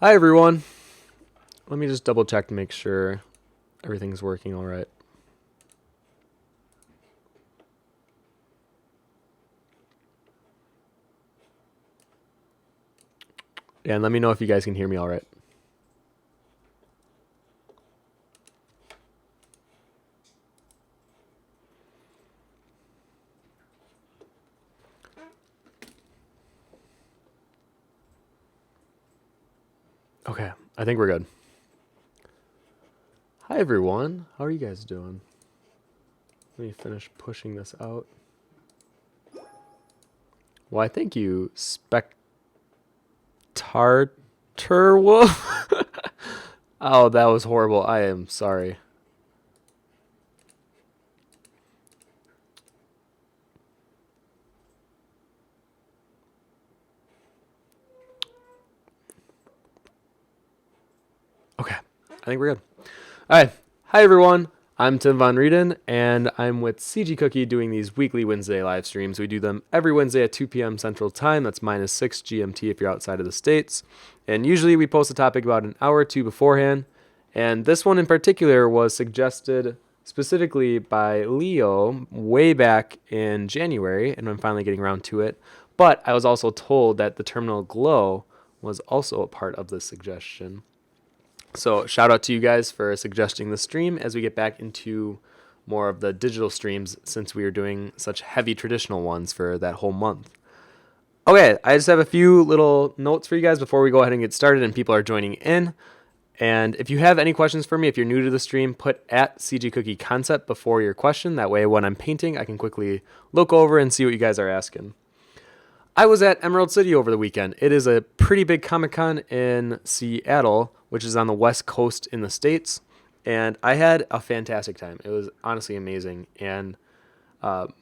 Hi everyone. Let me just double check to make sure everything's working all right. And let me know if you guys can hear me all right. Okay, I think we're good. Hi everyone. How are you guys doing? Let me finish pushing this out. Why, thank you, Spectarterwolf. Oh, that was horrible. I am sorry. Okay, I think we're good. All right. Hi everyone. I'm Tim Von Rieden, and I'm with CG Cookie doing these weekly Wednesday live streams. We do them every Wednesday at 2 p.m. Central Time. That's -6 GMT if you're outside of the States. And usually we post a topic about an hour or two beforehand. And this one in particular was suggested specifically by Leo way back in January, and I'm finally getting around to it. But I was also told that the terminal glow was also a part of the suggestion. So shout out to you guys for suggesting the stream as we get back into more of the digital streams since we are doing such heavy traditional ones for that whole month. Okay, I just have a few little notes for you guys before we go ahead and get started and people are joining in. And if you have any questions for me, if you're new to the stream, put at CG Cookie Concept before your question. That way when I'm painting, I can quickly look over and see what you guys are asking. I was at Emerald City over the weekend. It is a pretty big Comic-Con in Seattle, which is on the West Coast in the States. And I had a fantastic time. It was honestly amazing. And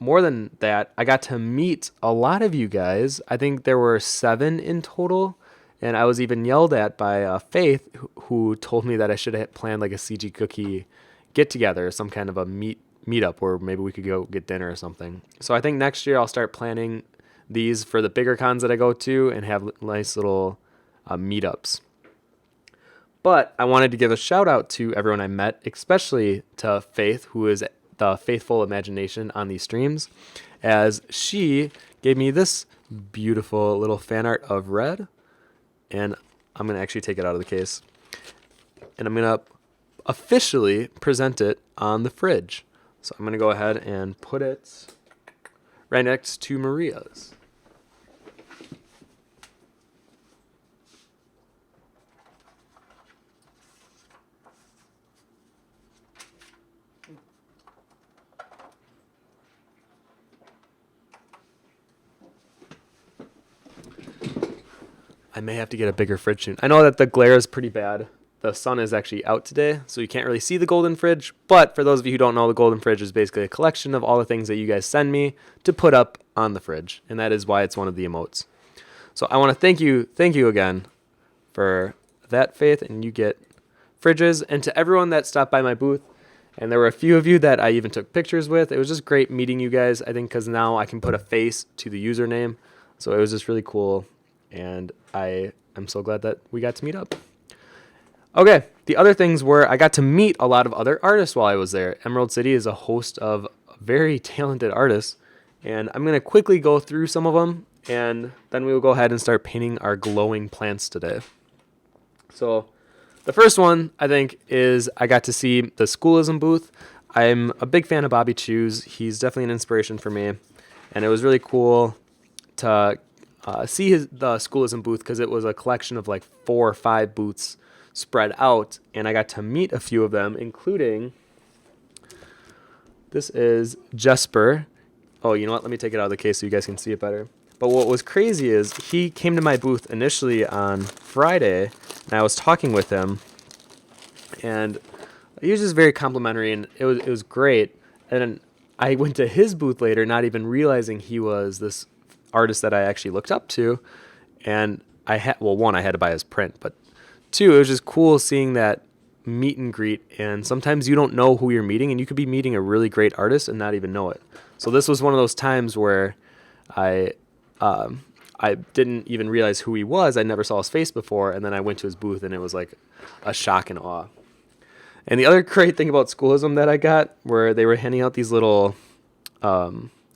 more than that, I got to meet a lot of you guys. I think there were 7 in total. And I was even yelled at by Faith, who told me that I should have planned like a CG Cookie get-together, some kind of a meetup where maybe we could go get dinner or something. So I think next year I'll start planning these for the bigger cons that I go to and have nice little meetups. But I wanted to give a shout out to everyone I met, especially to Faith, who is the faithful imagination on these streams, as she gave me this beautiful little fan art of Red. And I'm going to actually take it out of the case. And I'm going to officially present it on the fridge. So I'm going to go ahead and put it right next to Maria's. I may have to get a bigger fridge soon. I know that the glare is pretty bad. The sun is actually out today, so you can't really see the golden fridge. But for those of you who don't know, the golden fridge is basically a collection of all the things that you guys send me to put up on the fridge. And that is why it's one of the emotes. So I want to thank you again for that, Faith. And you get fridges. And to everyone that stopped by my booth, and there were a few of you that I even took pictures with. It was just great meeting you guys, I think, because now I can put a face to the username. So it was just really cool. And I'm so glad that we got to meet up. Okay, the other things were I got to meet a lot of other artists while I was there. Emerald City is a host of very talented artists, and I'm going to quickly go through some of them, and then we will go ahead and start painting our glowing plants today. So the first one, I think, is I got to see the Schoolism booth. I'm a big fan of Bobby Chews. He's definitely an inspiration for me, and it was really cool to see the Schoolism booth because it was a collection of like 4 or 5 booths spread out, and I got to meet a few of them, including this is Jesper. Oh, you know what? Let me take it out of the case so you guys can see it better. But what was crazy is he came to my booth initially on Friday, and I was talking with him, and he was just very complimentary, and it was great. And then I went to his booth later, not even realizing he was this artist that I actually looked up to, and I had to buy his print, but 2, it was just cool seeing that meet and greet, and sometimes you don't know who you're meeting, and you could be meeting a really great artist and not even know it. So this was one of those times where I I didn't even realize who he was. I never saw his face before, and then I went to his booth, and it was like a shock and awe. And the other great thing about Schoolism that I got, where they were handing out these little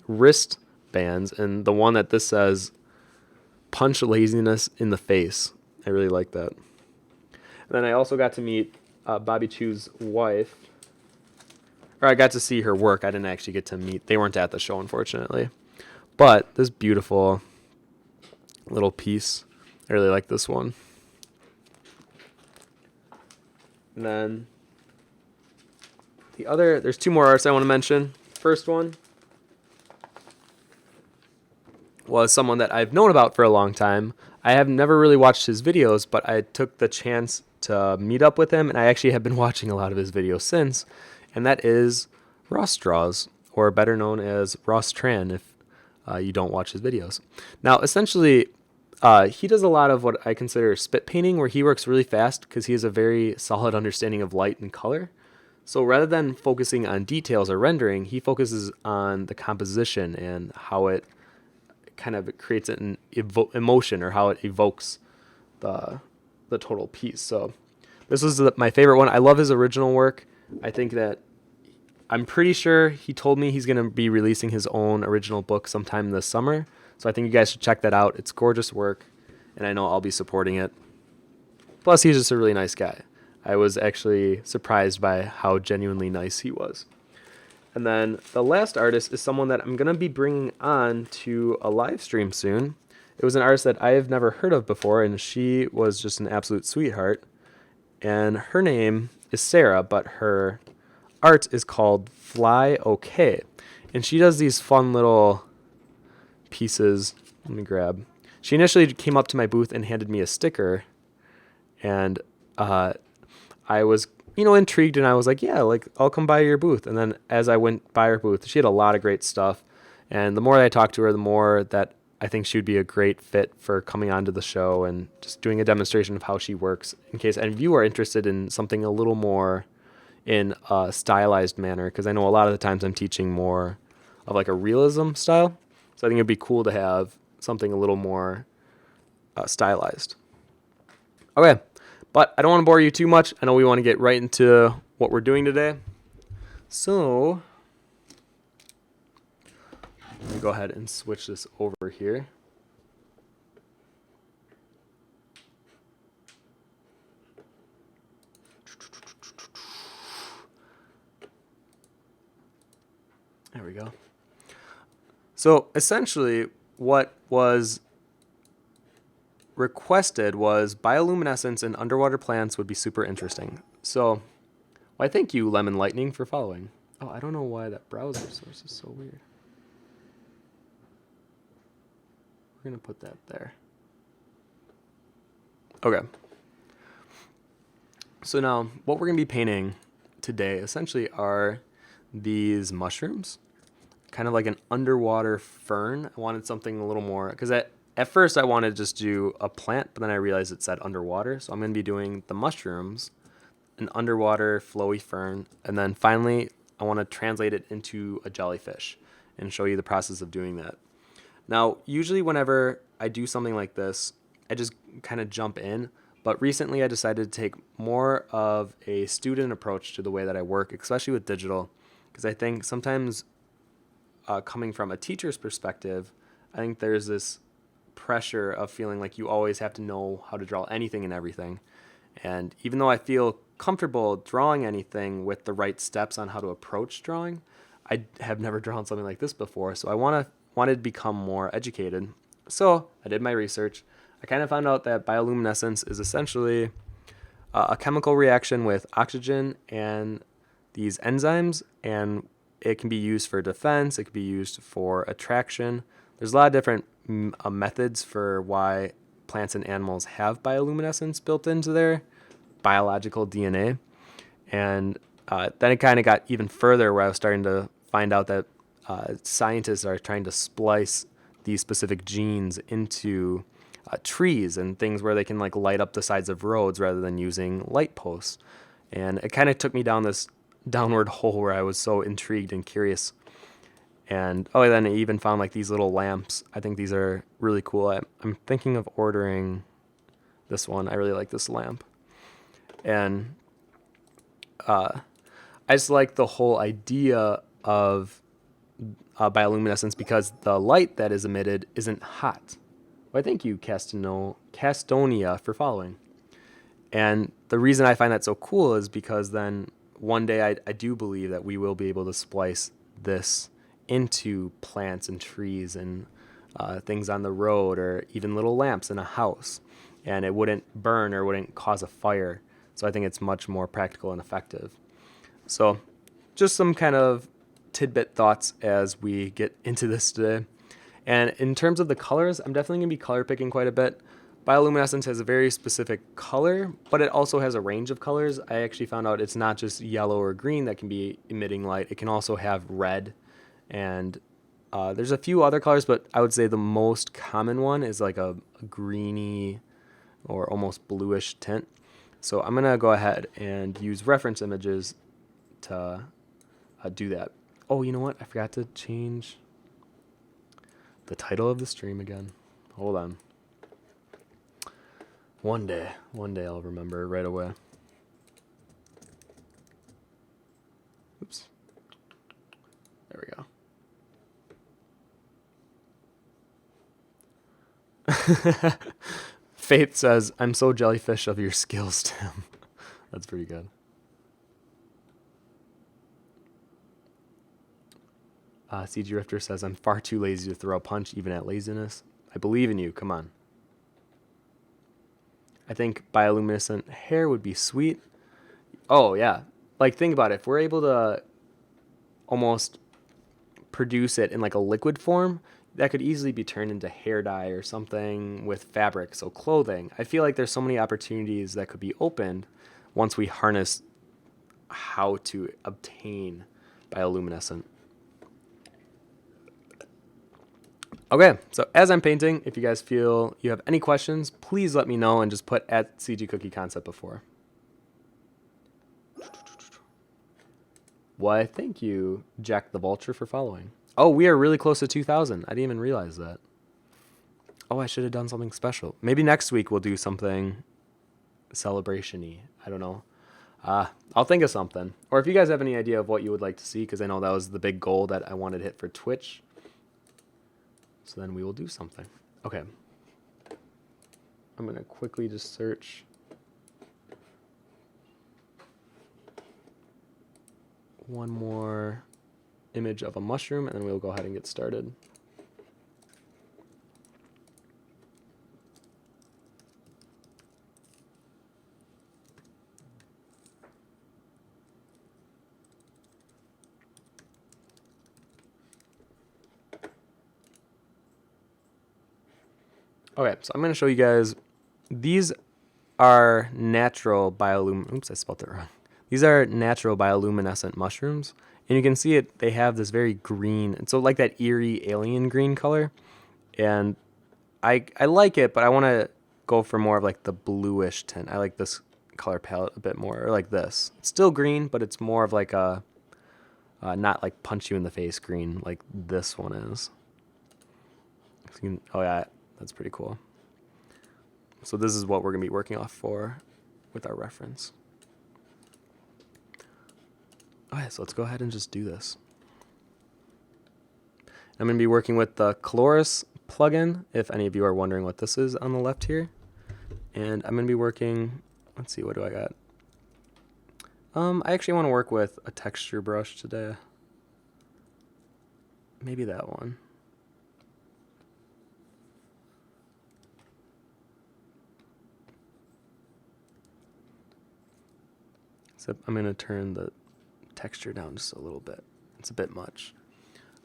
wrist bands, and the one that this says, "Punch laziness in the face." I really like that. And then I also got to meet Bobby Chu's wife, or I got to see her work. I didn't actually get to meet. They weren't at the show, unfortunately. But this beautiful little piece, I really like this one. And then there's two more artists I want to mention. First one was someone that I've known about for a long time. I have never really watched his videos, but I took the chance to meet up with him, and I actually have been watching a lot of his videos since, and that is Ross Draws, or better known as Ross Tran if you don't watch his videos. Now, essentially, he does a lot of what I consider spit painting, where he works really fast because he has a very solid understanding of light and color. So rather than focusing on details or rendering, he focuses on the composition and how it kind of creates an emotion, or how it evokes the total piece. So this was my favorite one. I love his original work. I think that I'm pretty sure he told me he's going to be releasing his own original book sometime this summer. So I think you guys should check that out. It's gorgeous work, and I know I'll be supporting it. Plus, he's just a really nice guy. I was actually surprised by how genuinely nice he was. And then the last artist is someone that I'm going to be bringing on to a live stream soon. It was an artist that I have never heard of before, and she was just an absolute sweetheart. And her name is Sarah, but her art is called Fly OK. And she does these fun little pieces. Let me grab. She initially came up to my booth and handed me a sticker, and I was, intrigued, and I was like, yeah, like I'll come by your booth. And then as I went by her booth, she had a lot of great stuff. And the more I talked to her, the more that I think she would be a great fit for coming onto the show and just doing a demonstration of how she works, in case any of you are interested in something a little more in a stylized manner, because I know a lot of the times I'm teaching more of like a realism style. So I think it'd be cool to have something a little more stylized. Okay, but I don't want to bore you too much. I know we want to get right into what we're doing today. So let me go ahead and switch this over here. There we go. So essentially what was requested was bioluminescence in underwater plants would be super interesting. So why thank you, Lemon Lightning, for following. Oh, I don't know why that browser source is so weird. We're going to put that there. Okay. So now what we're going to be painting today essentially are these mushrooms, kind of like an underwater fern. I wanted something a little more, because at first I wanted to just do a plant, but then I realized it said underwater. So I'm going to be doing the mushrooms, an underwater flowy fern, and then finally I want to translate it into a jellyfish and show you the process of doing that. Now, usually whenever I do something like this, I just kind of jump in, but recently I decided to take more of a student approach to the way that I work, especially with digital, because I think sometimes coming from a teacher's perspective, I think there's this pressure of feeling like you always have to know how to draw anything and everything. And even though I feel comfortable drawing anything with the right steps on how to approach drawing, I have never drawn something like this before. So I wanted to become more educated. So I did my research. I kind of found out that bioluminescence is essentially a chemical reaction with oxygen and these enzymes, and it can be used for defense. It can be used for attraction. There's a lot of different methods for why plants and animals have bioluminescence built into their biological DNA. And then it kind of got even further, where I was starting to find out that scientists are trying to splice these specific genes into trees and things, where they can like light up the sides of roads rather than using light posts. And it kind of took me down this downward hole where I was so intrigued and curious. And oh, and then I even found like these little lamps. I think these are really cool. I'm thinking of ordering this one. I really like this lamp. And I just like the whole idea of bioluminescence because the light that is emitted isn't hot. Well, thank you, Castonia, for following. And the reason I find that so cool is because then one day I do believe that we will be able to splice this into plants and trees and things on the road or even little lamps in a house. And it wouldn't burn or wouldn't cause a fire. So I think it's much more practical and effective. So just some kind of tidbit thoughts as we get into this today. And in terms of the colors, I'm definitely going to be color picking quite a bit. Bioluminescence has a very specific color, but it also has a range of colors. I actually found out it's not just yellow or green that can be emitting light. It can also have red, and there's a few other colors, but I would say the most common one is like a greeny or almost bluish tint. So I'm going to go ahead and use reference images to do that. Oh, you know what? I forgot to change the title of the stream again. Hold on. One day I'll remember right away. Oops. There we go. Faith says, I'm so jellyfish of your skills, Tim. That's pretty good. CG Rifter says, I'm far too lazy to throw a punch even at laziness. I believe in you. Come on. I think bioluminescent hair would be sweet. Oh, yeah. Like, think about it. If we're able to almost produce it in like a liquid form, that could easily be turned into hair dye or something with fabric, so clothing. I feel like there's so many opportunities that could be opened once we harness how to obtain bioluminescent. Okay, so as I'm painting, if you guys feel you have any questions, please let me know and just put at CG Cookie Concept before. Why, thank you, Jack the Vulture, for following. Oh, we are really close to 2,000. I didn't even realize that. Oh, I should have done something special. Maybe next week we'll do something celebration-y. I don't know. I'll think of something. Or if you guys have any idea of what you would like to see, because I know that was the big goal that I wanted to hit for Twitch. So then we will do something. Okay. I'm going to quickly just search. One more image of a mushroom, and then we'll go ahead and get started. Okay, so I'm going to show you guys. These are natural Oops, I spelled it wrong. These are natural bioluminescent mushrooms. And you can see it, they have this very green, and so like that eerie alien green color. And I like it, but I want to go for more of like the bluish tint. I like this color palette a bit more, or like this. It's still green, but it's more of like a, not like punch you in the face green like this one is. Oh yeah, that's pretty cool. So this is what we're going to be working off for with our reference. Okay, so let's go ahead and just do this. I'm going to be working with the Chloris plugin, if any of you are wondering what this is on the left here. And I'm going to be working, let's see, what do I got? I actually want to work with a texture brush today. Maybe that one. So I'm going to turn the texture down just a little bit. It's a bit much.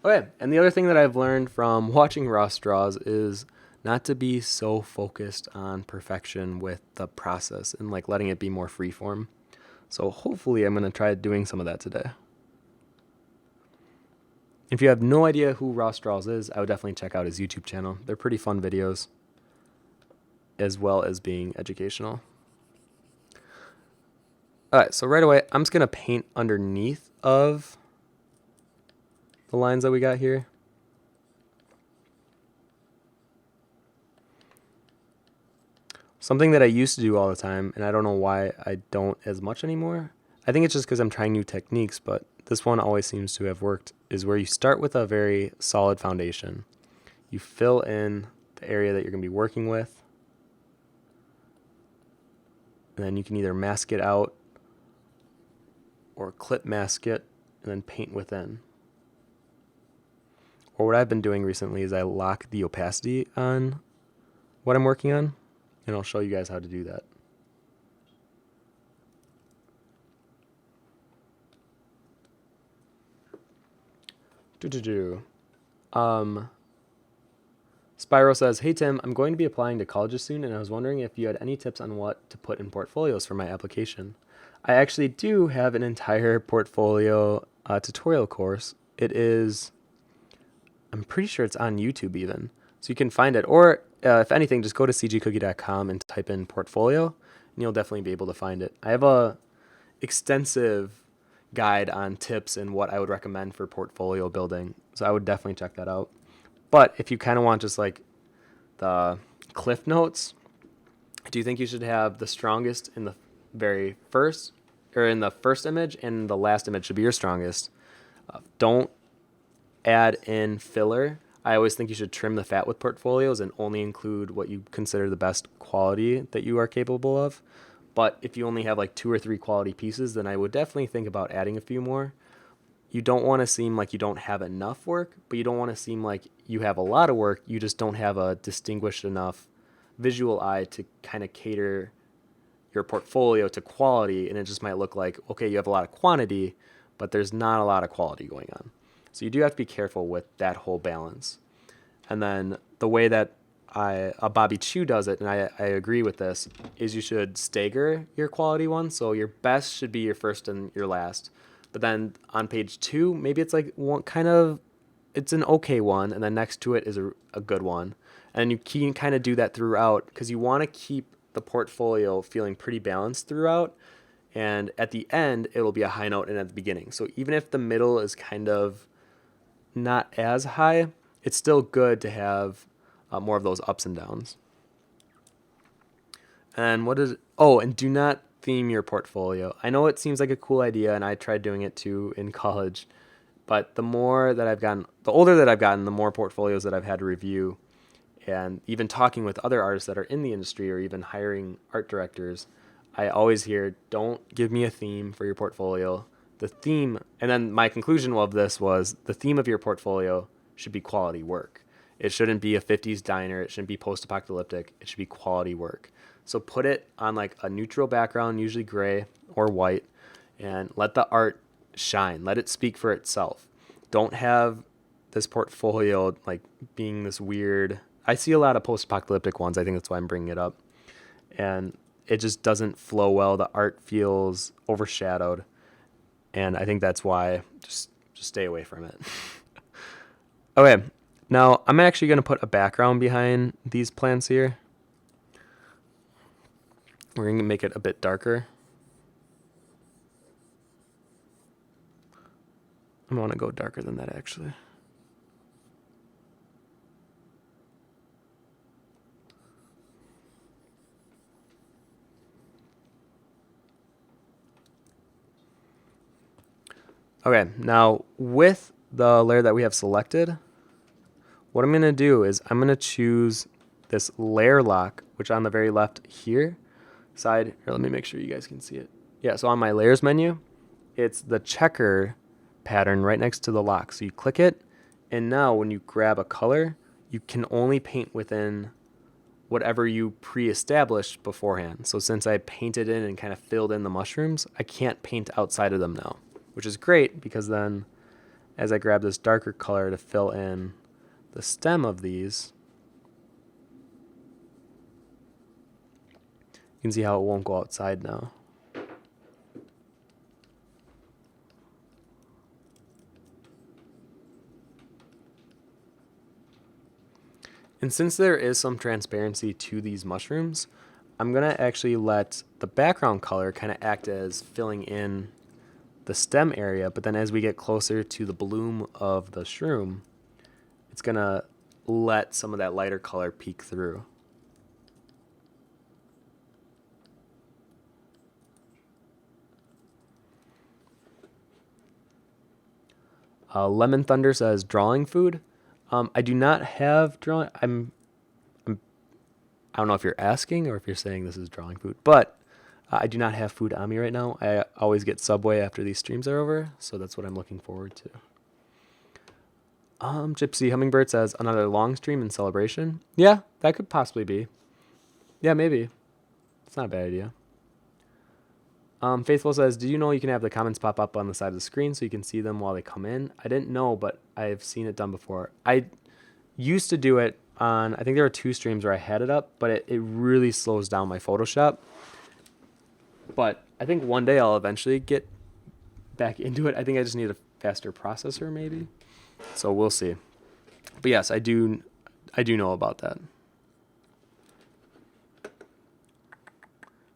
Okay, and the other thing that I've learned from watching Ross draws is not to be so focused on perfection with the process and like letting it be more freeform. So hopefully I'm going to try doing some of that today. If you have no idea who Ross Draws is, I would definitely check out his YouTube channel. They're pretty fun videos, as well as being educational. All right, so right away, I'm just going to paint underneath of the lines that we got here. Something that I used to do all the time, and I don't know why I don't as much anymore. I think it's just because I'm trying new techniques, but this one always seems to have worked, is where you start with a very solid foundation. You fill in the area that you're going to be working with, and then you can either mask it out or clip mask it and then paint within. Or what I've been doing recently is I lock the opacity on what I'm working on, and I'll show you guys how to do that. Spyro says, "Hey Tim, I'm going to be applying to colleges soon, and I was wondering if you had any tips on what to put in portfolios for my application." I actually do have an entire portfolio tutorial course. It is, I'm pretty sure it's on YouTube even, so you can find it. Or if anything, just go to cgcookie.com and type in portfolio, and you'll definitely be able to find it. I have a extensive guide on tips and what I would recommend for portfolio building, so I would definitely check that out. But if you kind of want just like the cliff notes, do you think you should have the strongest in the very first, or in the first image, and the last image should be your strongest? Don't add in filler. I always think you should trim the fat with portfolios and only include what you consider the best quality that you are capable of. But if you only have like 2 or 3 quality pieces, then I would definitely think about adding a few more. You don't want to seem like you don't have enough work, but you don't want to seem like you have a lot of work. You just don't have a distinguished enough visual eye to kind of cater your portfolio to quality, and it just might look like, okay, you have a lot of quantity, but there's not a lot of quality going on. So you do have to be careful with that whole balance. And then the way that Bobby Chu does it, and I agree with this, is you should stagger your quality ones. So your best should be your first and your last. But then on page 2, maybe it's like one kind of, it's an okay one, and then next to it is a good one. And you can kind of do that throughout, because you want to keep the portfolio feeling pretty balanced throughout. And at the end, it'll be a high note, and at the beginning. So even if the middle is kind of not as high, it's still good to have more of those ups and downs. And and do not theme your portfolio. I know it seems like a cool idea, and I tried doing it too in college, but the older that I've gotten, the more portfolios that I've had to review, and even talking with other artists that are in the industry or even hiring art directors, I always hear, don't give me a theme for your portfolio. The theme, and then my conclusion of this was, the theme of your portfolio should be quality work. It shouldn't be a 50s diner. It shouldn't be post-apocalyptic. It should be quality work. So put it on like a neutral background, usually gray or white, and let the art shine. Let it speak for itself. Don't have this portfolio like being this weird. I see a lot of post-apocalyptic ones. I think that's why I'm bringing it up. And it just doesn't flow well. The art feels overshadowed. And I think that's why just stay away from it. Okay, now I'm actually going to put a background behind these plants here. We're going to make it a bit darker. I want to go darker than that, actually. Okay, now with the layer that we have selected, what I'm going to do is I'm going to choose this layer lock, which on the very left here side, here, let me make sure you guys can see it. Yeah, so on my layers menu, it's the checker pattern right next to the lock. So you click it, and now when you grab a color, you can only paint within whatever you pre-established beforehand. So since I painted in and kind of filled in the mushrooms, I can't paint outside of them now, which is great, because then as I grab this darker color to fill in the stem of these, you can see how it won't go outside now. And since there is some transparency to these mushrooms, I'm going to actually let the background color kind of act as filling in the stem area, but then as we get closer to the bloom of the shroom, it's going to let some of that lighter color peek through. Lemon Thunder says drawing food. I do not have drawing. I don't know if you're asking or if you're saying this is drawing food, but I do not have food on me right now. I always get Subway after these streams are over, so that's what I'm looking forward to. Gypsy Hummingbird says another long stream in celebration. Yeah, that could possibly be. Yeah, maybe. It's not a bad idea. Faithful says, did you know you can have the comments pop up on the side of the screen so you can see them while they come in? I didn't know, but I've seen it done before. I used to do it on, I think there were 2 streams where I had it up, but it really slows down my Photoshop. But I think one day I'll eventually get back into it. I think I just need a faster processor maybe. So we'll see. But yes, I do know about that.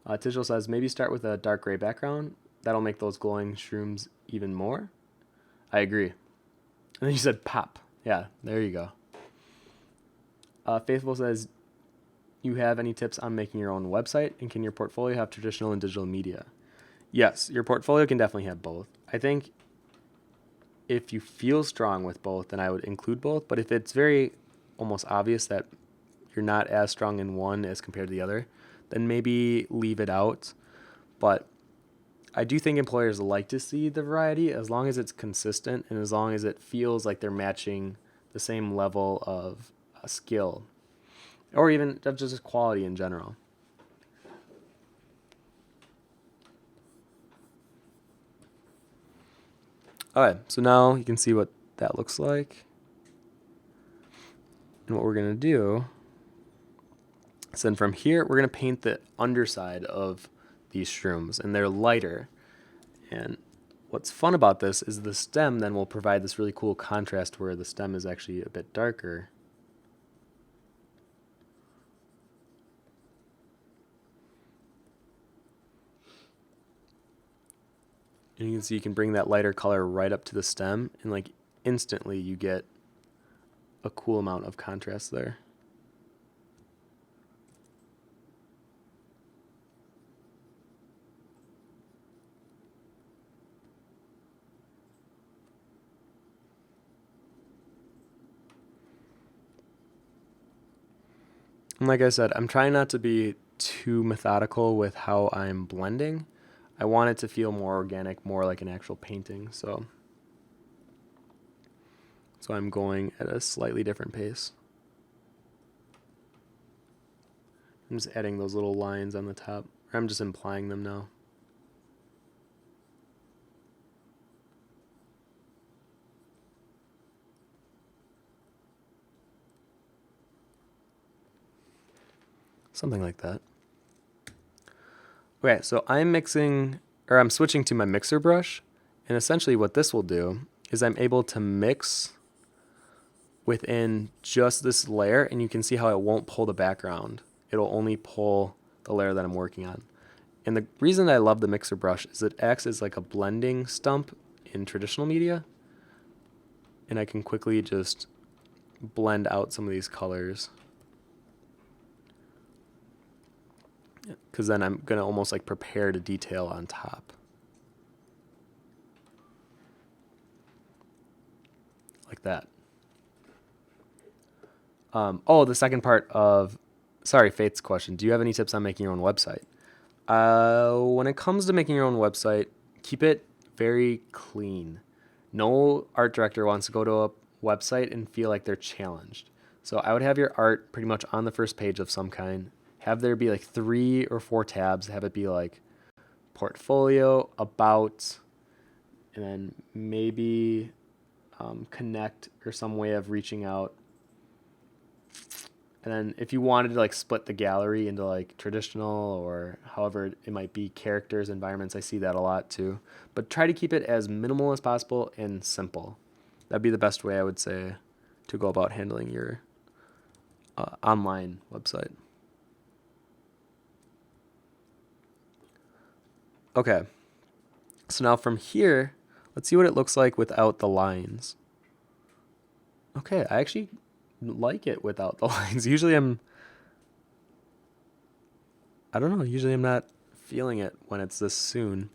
Tishel says, maybe start with a dark gray background. That'll make those glowing shrooms even more. I agree. And then you said pop. Yeah, there you go. Faithful says, you have any tips on making your own website? And can your portfolio have traditional and digital media? Yes, your portfolio can definitely have both. I think if you feel strong with both, then I would include both. But if it's very almost obvious that you're not as strong in one as compared to the other, then maybe leave it out. But I do think employers like to see the variety as long as it's consistent and as long as it feels like they're matching the same level of skill or even just quality in general. All right, so now you can see what that looks like. And what we're going to do, so then from here, we're going to paint the underside of these shrooms, and they're lighter. And what's fun about this is the stem then will provide this really cool contrast where the stem is actually a bit darker. And you can see you can bring that lighter color right up to the stem, and like instantly you get a cool amount of contrast there. And like I said, I'm trying not to be too methodical with how I'm blending. I want it to feel more organic, more like an actual painting. So I'm going at a slightly different pace. I'm just adding those little lines on the top. Or I'm just implying them now. Something like that. Okay, so I'm switching to my mixer brush, and essentially what this will do is I'm able to mix within just this layer, and you can see how it won't pull the background. It'll only pull the layer that I'm working on. And the reason I love the mixer brush is it acts as like a blending stump in traditional media, and I can quickly just blend out some of these colors. Because then I'm going to almost like prepare to detail on top. Like that. The second part of, Faith's question. Do you have any tips on making your own website? When it comes to making your own website, keep it very clean. No art director wants to go to a website and feel like they're challenged. So I would have your art pretty much on the first page of some kind. Have there be like 3 or 4 tabs. Have it be like portfolio, about, and then maybe connect or some way of reaching out. And then if you wanted to like split the gallery into like traditional or however it might be, characters, environments, I see that a lot too. But try to keep it as minimal as possible and simple. That'd be the best way, I would say, to go about handling your online website. Okay, So now from here, let's see what it looks like without the lines. Okay, I actually like it without the lines. Usually I don't know, usually I'm not feeling it when it's this soon.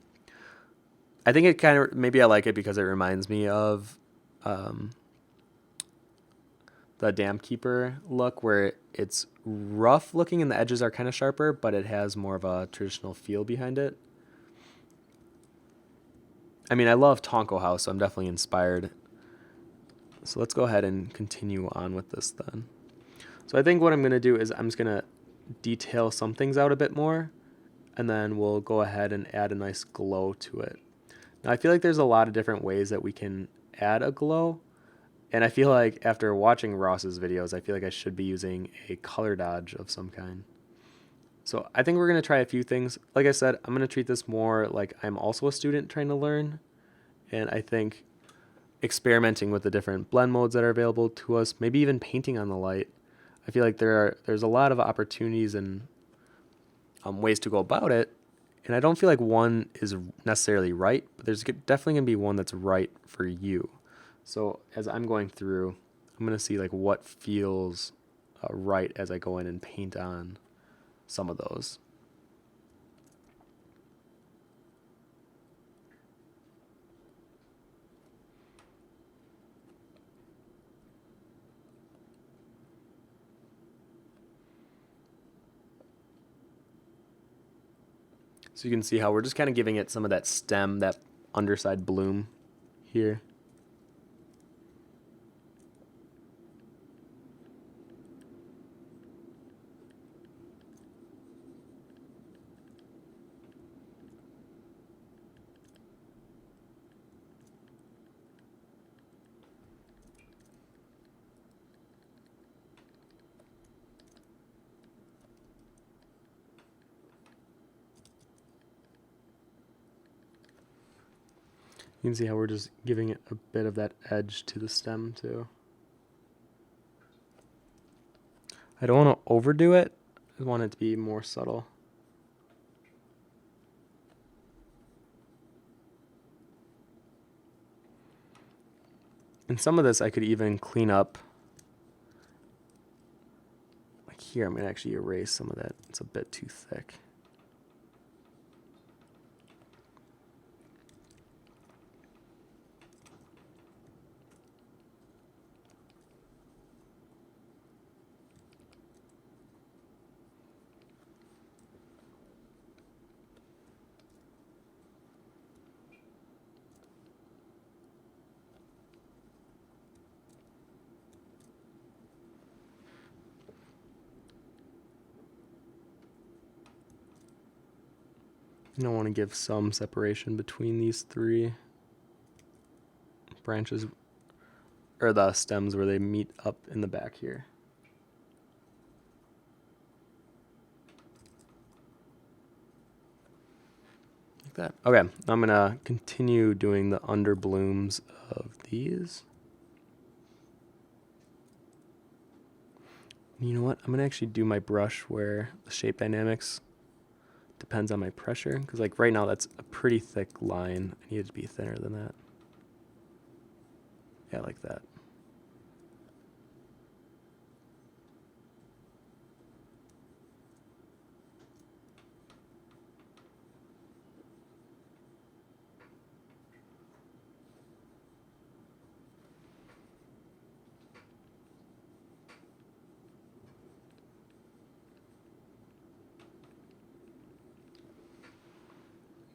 I think it kind of, maybe I like it because it reminds me of um, the Dam Keeper look, where it's rough looking and the edges are kind of sharper, but it has more of a traditional feel behind it. I mean, I love Tonko House, so I'm definitely inspired. So let's go ahead and continue on with this then. So I think what I'm going to do is I'm just going to detail some things out a bit more, and then we'll go ahead and add a nice glow to it. Now, I feel like there's a lot of different ways that we can add a glow, and I feel like after watching Ross's videos, I feel like I should be using a color dodge of some kind. So I think we're going to try a few things. Like I said, I'm going to treat this more like I'm also a student trying to learn, and I think experimenting with the different blend modes that are available to us, maybe even painting on the light. I feel like there's a lot of opportunities and ways to go about it, and I don't feel like one is necessarily right, but there's definitely going to be one that's right for you. So as I'm going through, I'm going to see like what feels right as I go in and paint on some of those. So you can see how we're just kind of giving it some of that stem, that underside bloom here. You can see how we're just giving it a bit of that edge to the stem too. I don't want to overdo it. I want it to be more subtle. And some of this I could even clean up. Like here, I'm going to actually erase some of that. It's a bit too thick. I want to give some separation between these three branches, or the stems where they meet up in the back here. Like that. Okay, I'm going to continue doing the underblooms of these. You know what? I'm going to actually do my brush where the shape dynamics depends on my pressure, because like right now that's a pretty thick line. I need it to be thinner than that. Yeah, like that.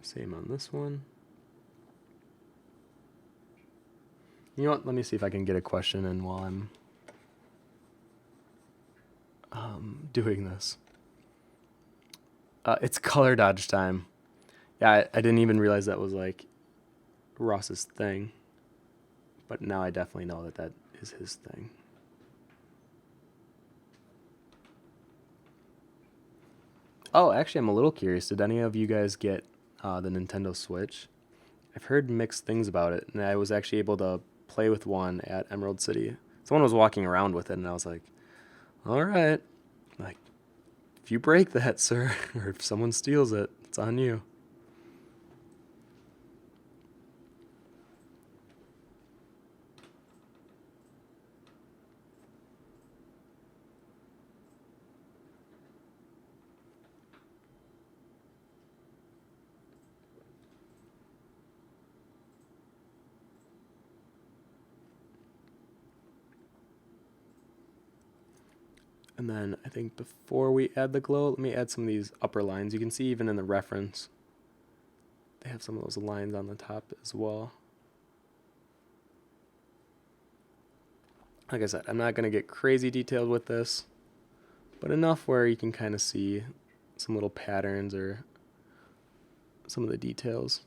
Same on this one. You know what? Let me see if I can get a question in while I'm doing this. It's color dodge time. Yeah, I didn't even realize that was like Ross's thing. But now I definitely know that that is his thing. Oh, actually, I'm a little curious. Did any of you guys get the Nintendo Switch? I've heard mixed things about it, and I was actually able to play with one at Emerald City. Someone was walking around with it, and I was like, all right. Like, if you break that, sir, or if someone steals it, it's on you. And then I think before we add the glow, let me add some of these upper lines. You can see even in the reference, they have some of those lines on the top as well. Like I said, I'm not going to get crazy detailed with this, but enough where you can kind of see some little patterns or some of the details.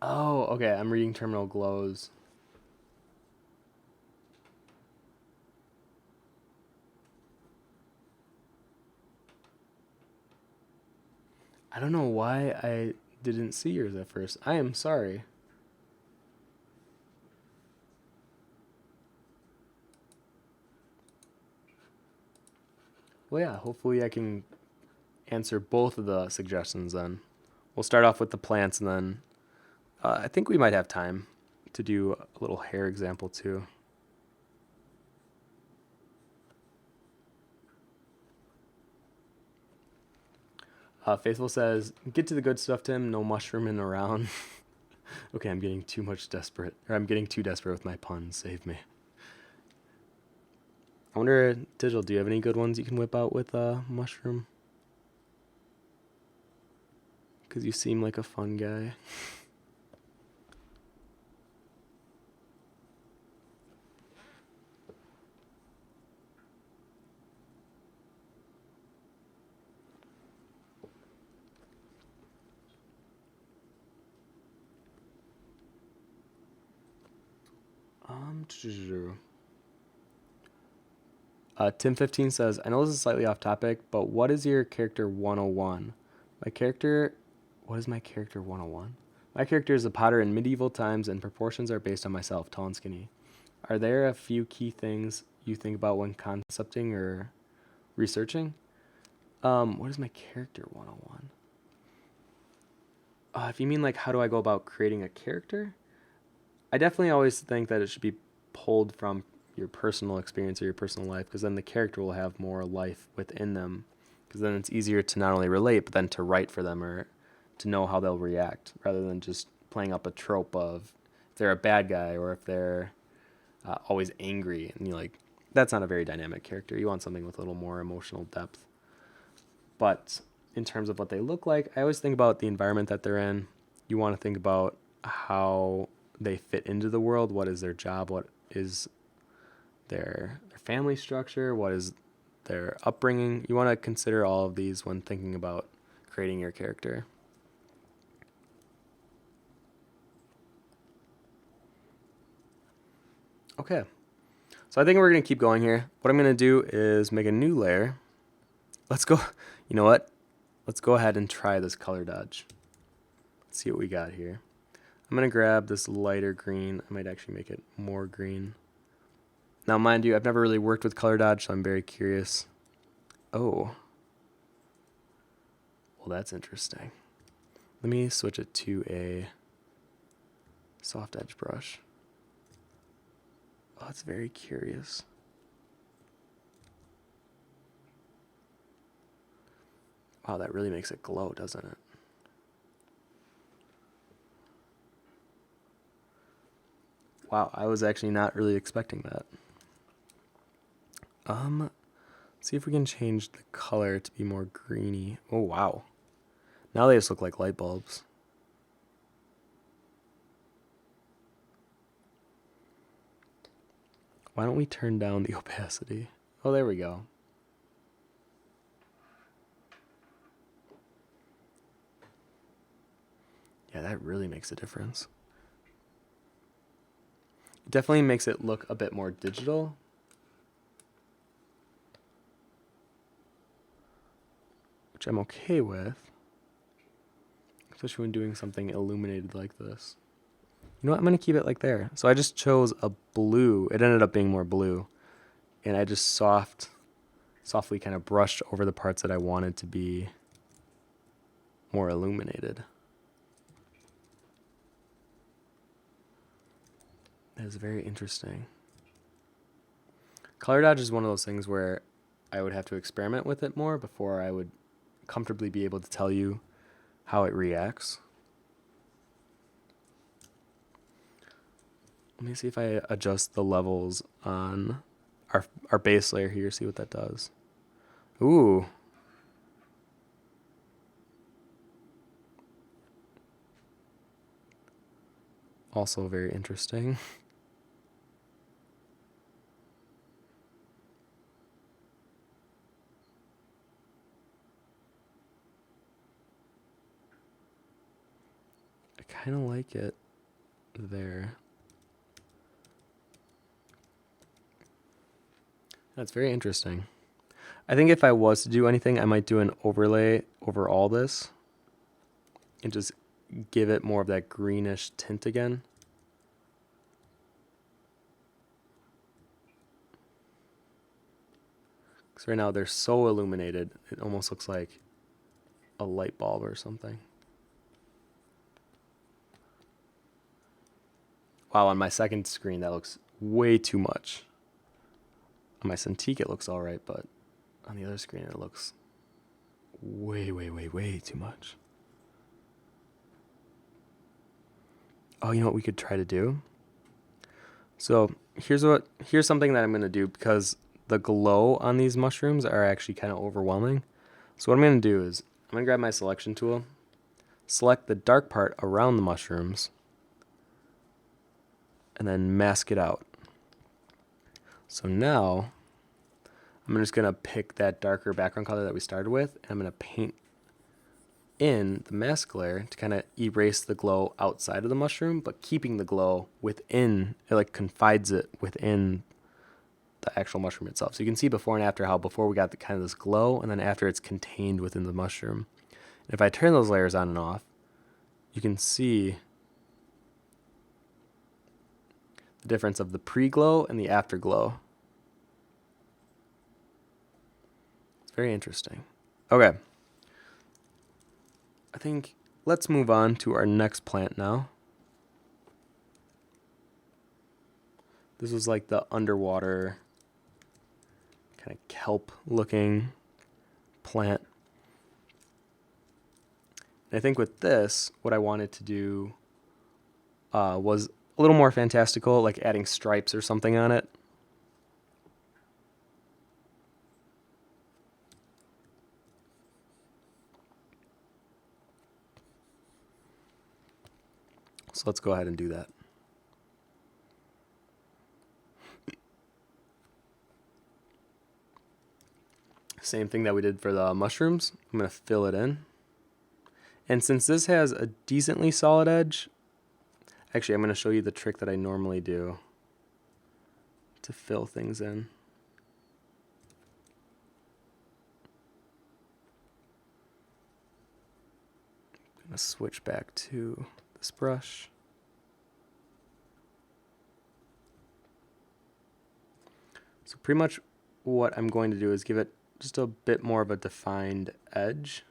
Oh, okay, I'm reading terminal glows. I don't know why I didn't see yours at first. I am sorry. Well, yeah, hopefully I can answer both of the suggestions then. We'll start off with the plants and then I think we might have time to do a little hair example too. Faithful says, get to the good stuff, Tim. No mushrooming around. Okay, I'm getting too desperate with my puns. Save me. I wonder, Digital, do you have any good ones you can whip out with mushroom? Because you seem like a fun guy. Tim15 says, I know this is slightly off topic, but what is your character 101? What is my character 101? My character is a potter in medieval times and proportions are based on myself, tall and skinny. Are there a few key things you think about when concepting or researching? What is my character 101? If you mean like how do I go about creating a character? I definitely always think that it should be pulled from your personal experience or your personal life, because then the character will have more life within them, because then it's easier to not only relate but then to write for them or to know how they'll react, rather than just playing up a trope of if they're a bad guy or if they're always angry, and that's not a very dynamic character. You want something with a little more emotional depth. But in terms of what they look like, I always think about the environment that they're in. You want to think about how they fit into the world. What is their job? What is their family structure? What is their upbringing? You want to consider all of these when thinking about creating your character. Okay, so I think we're going to keep going here. What I'm going to do is make a new layer. Let's go. You know what? Let's go ahead and try this color dodge. Let's see what we got here. I'm going to grab this lighter green. I might actually make it more green. Now, mind you, I've never really worked with color dodge, so I'm very curious. Oh. Well, that's interesting. Let me switch it to a soft edge brush. Oh, that's very curious. Wow, that really makes it glow, doesn't it? Wow, I was actually not really expecting that. See if we can change the color to be more greeny. Oh, wow. Now they just look like light bulbs. Why don't we turn down the opacity? Oh, there we go. Yeah, that really makes a difference. It definitely makes it look a bit more digital. Which I'm okay with. Especially when doing something illuminated like this. You know what? I'm going to keep it like there. So I just chose a blue. It ended up being more blue. And I just softly kind of brushed over the parts that I wanted to be more illuminated. That is very interesting. Color dodge is one of those things where I would have to experiment with it more before I would comfortably be able to tell you how it reacts. Let me see if I adjust the levels on our base layer here, see what that does. Ooh. Also very interesting. I kind of like it there. That's very interesting. I think if I was to do anything, I might do an overlay over all this and just give it more of that greenish tint again. Because right now they're so illuminated, it almost looks like a light bulb or something. Wow, on my second screen that looks way too much. On my Cintiq it looks alright, but on the other screen it looks way too much. Oh, you know what we could try to do? So here's something that I'm gonna do because the glow on these mushrooms are actually kind of overwhelming. So what I'm gonna do is I'm gonna grab my selection tool, select the dark part around the mushrooms, and then mask it out. So now I'm just gonna pick that darker background color that we started with, and I'm gonna paint in the mask layer to kind of erase the glow outside of the mushroom, but keeping the glow within, it like confides it within the actual mushroom itself. So you can see before and after how before we got the kind of this glow, and then after it's contained within the mushroom. And if I turn those layers on and off, you can see the difference of the pre-glow and the afterglow. It's very interesting. Okay. I think let's move on to our next plant now. This is like the underwater kind of kelp looking plant. And I think with this, what I wanted to do was a little more fantastical, like adding stripes or something on it. So let's go ahead and do that. Same thing that we did for the mushrooms. I'm going to fill it in. And since this has a decently solid edge, actually I'm going to show you the trick that I normally do to fill things in. I'm going to switch back to this brush. So pretty much what I'm going to do is give it just a bit more of a defined edge.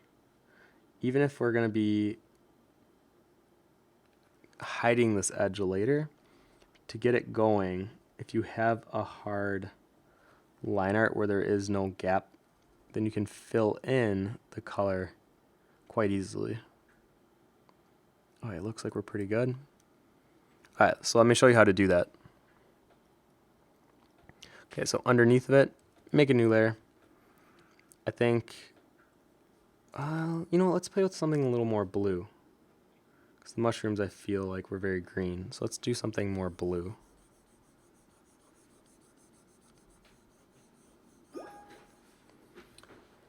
Even if we're going to be hiding this edge later, to get it going, if you have a hard line art where there is no gap, then you can fill in the color quite easily. Oh, it looks like we're pretty good. All right, so let me show you how to do that. Okay, so underneath of it, make a new layer. I think, you know what, let's play with something a little more blue. Because the mushrooms I feel like were very green. So let's do something more blue.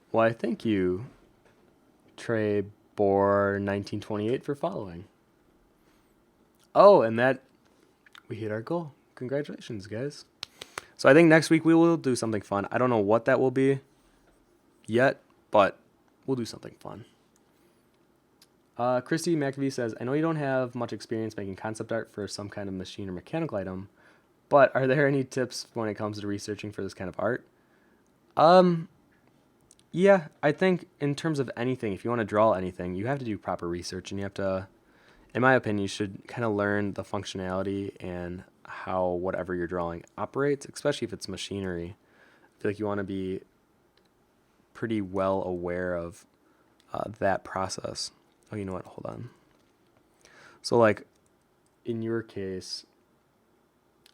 Why, thank you, Trey Bohr 1928 for following. Oh, and that, we hit our goal. Congratulations, guys. So I think next week we will do something fun. I don't know what that will be yet, but we'll do something fun. Christy McAvee says, I know you don't have much experience making concept art for some kind of machine or mechanical item, but are there any tips when it comes to researching for this kind of art? Yeah, I think in terms of anything, if you want to draw anything, you have to do proper research, and you have to, in my opinion, you should kind of learn the functionality and how whatever you're drawing operates, especially if it's machinery. I feel like you want to be pretty well aware of that process. Oh, you know what? Hold on. So like in your case,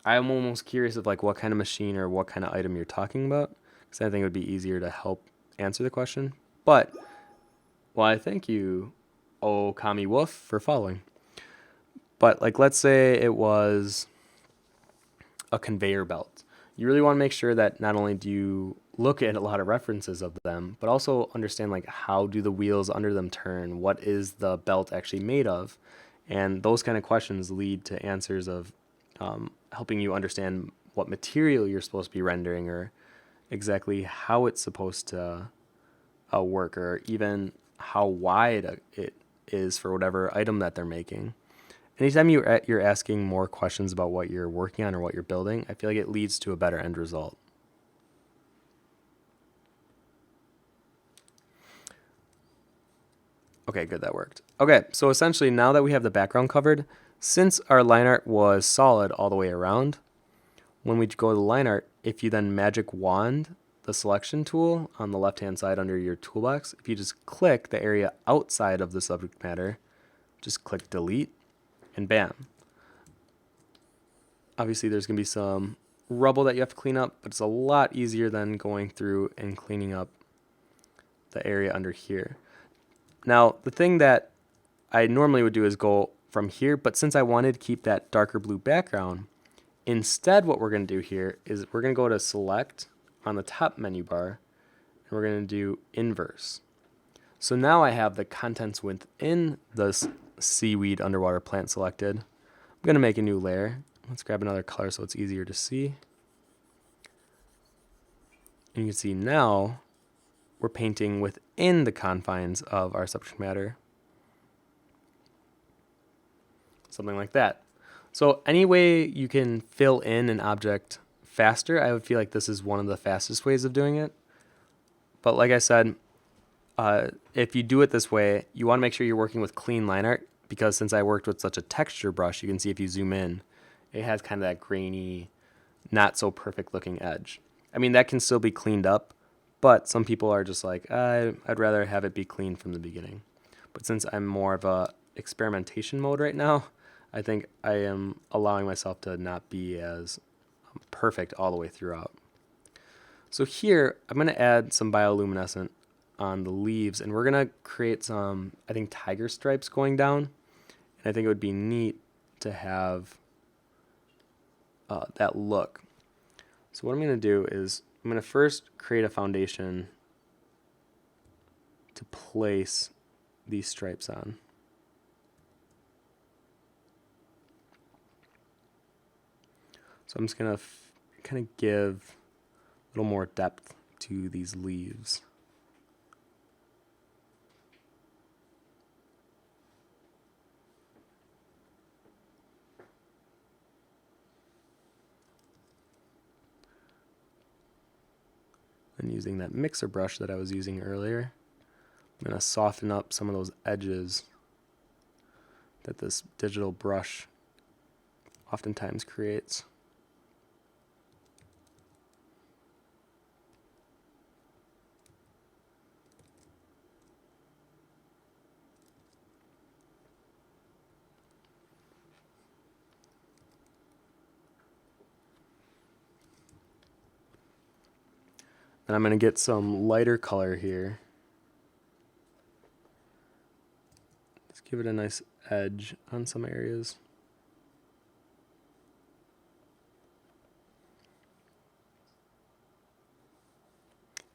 I'm almost curious of like what kind of machine or what kind of item you're talking about, because I think it would be easier to help answer the question. But well, I thank you, oh Kami Wolf, for following. But like, let's say it was a conveyor belt. You really want to make sure that not only do you look at a lot of references of them, but also understand like how do the wheels under them turn? What is the belt actually made of? And those kind of questions lead to answers of helping you understand what material you're supposed to be rendering, or exactly how it's supposed to work, or even how wide it is for whatever item that they're making. Anytime you're asking more questions about what you're working on or what you're building, I feel like it leads to a better end result. Okay, good, that worked. Okay, so essentially now that we have the background covered, since our line art was solid all the way around, when we go to the line art, if you then magic wand the selection tool on the left-hand side under your toolbox, if you just click the area outside of the subject matter, just click delete, and bam. Obviously, there's going to be some rubble that you have to clean up, but it's a lot easier than going through and cleaning up the area under here. Now, the thing that I normally would do is go from here, but since I wanted to keep that darker blue background, instead what we're going to do here is we're going to go to select on the top menu bar, and we're going to do inverse. So now I have the contents within the seaweed underwater plant selected. I'm going to make a new layer. Let's grab another color so it's easier to see. And you can see now we're painting within the confines of our subject matter. Something like that. So any way you can fill in an object faster, I would feel like this is one of the fastest ways of doing it. But like I said, if you do it this way, you want to make sure you're working with clean line art, because since I worked with such a texture brush, you can see if you zoom in, it has kind of that grainy, not so perfect looking edge. I mean, that can still be cleaned up, but some people are just like, I'd rather have it be clean from the beginning. But since I'm more of a experimentation mode right now, I think I am allowing myself to not be as perfect all the way throughout. So here, I'm going to add some bioluminescent on the leaves, and we're going to create some, I think, tiger stripes going down. And I think it would be neat to have that look. So what I'm going to do is I'm going to first create a foundation to place these stripes on. So I'm just going to kind of give a little more depth to these leaves. And using that mixer brush that I was using earlier, I'm going to soften up some of those edges that this digital brush oftentimes creates. And I'm going to get some lighter color here. Let's give it a nice edge on some areas.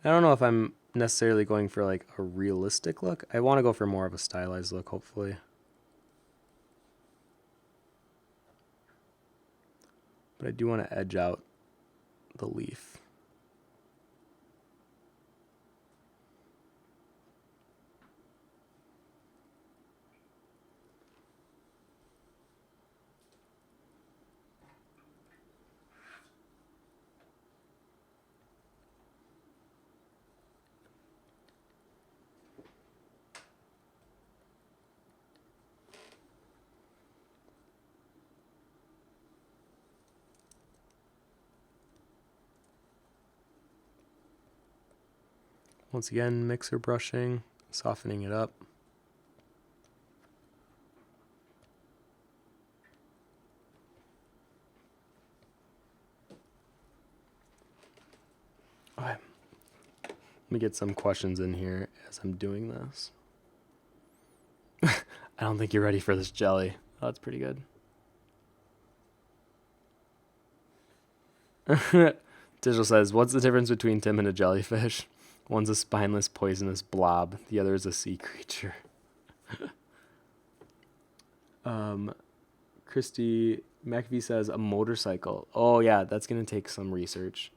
I don't know if I'm necessarily going for like a realistic look. I want to go for more of a stylized look, hopefully. But I do want to edge out the leaf. Once again, mixer brushing, softening it up. All right. Let me get some questions in here as I'm doing this. I don't think you're ready for this jelly. Oh, that's pretty good. Digital says, what's the difference between Tim and a jellyfish? One's a spineless, poisonous blob. The other is a sea creature. Christy McAfee says, a motorcycle. Oh, yeah, that's going to take some research.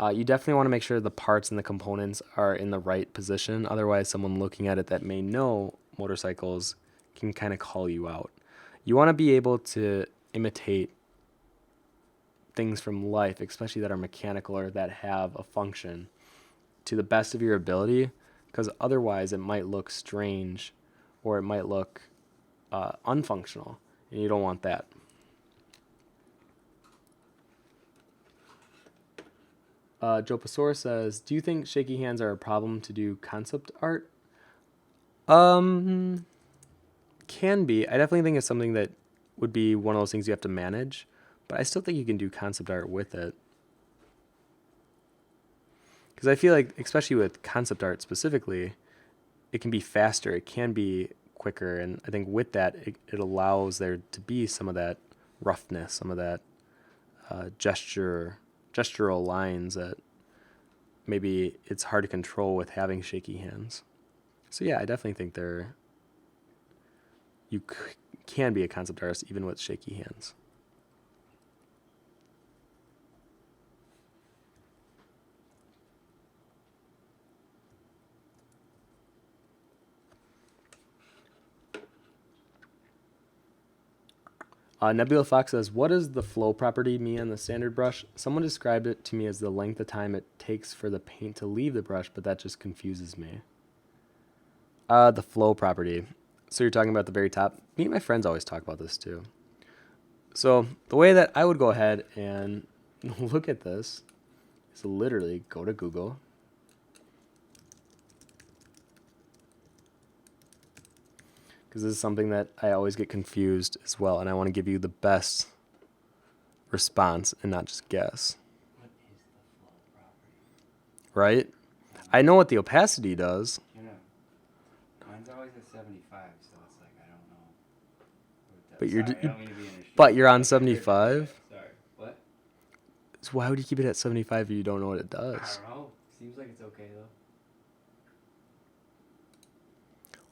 You definitely want to make sure the parts and the components are in the right position. Otherwise, someone looking at it that may know motorcycles can kind of call you out. You want to be able to imitate things from life, especially that are mechanical or that have a function, to the best of your ability, because otherwise it might look strange or it might look unfunctional, and you don't want that. Joe Pasor says, do you think shaky hands are a problem to do concept art? Can be. I definitely think it's something that would be one of those things you have to manage, but I still think you can do concept art with it. Because I feel like, especially with concept art specifically, it can be faster, it can be quicker, and I think with that, it allows there to be some of that roughness, some of that gestural lines that maybe it's hard to control with having shaky hands. So yeah, I definitely think you can be a concept artist even with shaky hands. Nebula Fox says, what does the flow property mean on the standard brush? Someone described it to me as the length of time it takes for the paint to leave the brush, but that just confuses me. The flow property. So you're talking about the very top. Me and my friends always talk about this too. So the way that I would go ahead and look at this is literally go to Google. Because this is something that I always get confused as well, and I want to give you the best response and not just guess. What is the flow property? Right? I know what the opacity does. You know, mine's always at 75, so it's like I don't know. But Sorry, I don't mean to be an issue. But you're on 75? Sorry. What? So why would you keep it at 75 if you don't know what it does? I don't know. Seems like it's okay, though.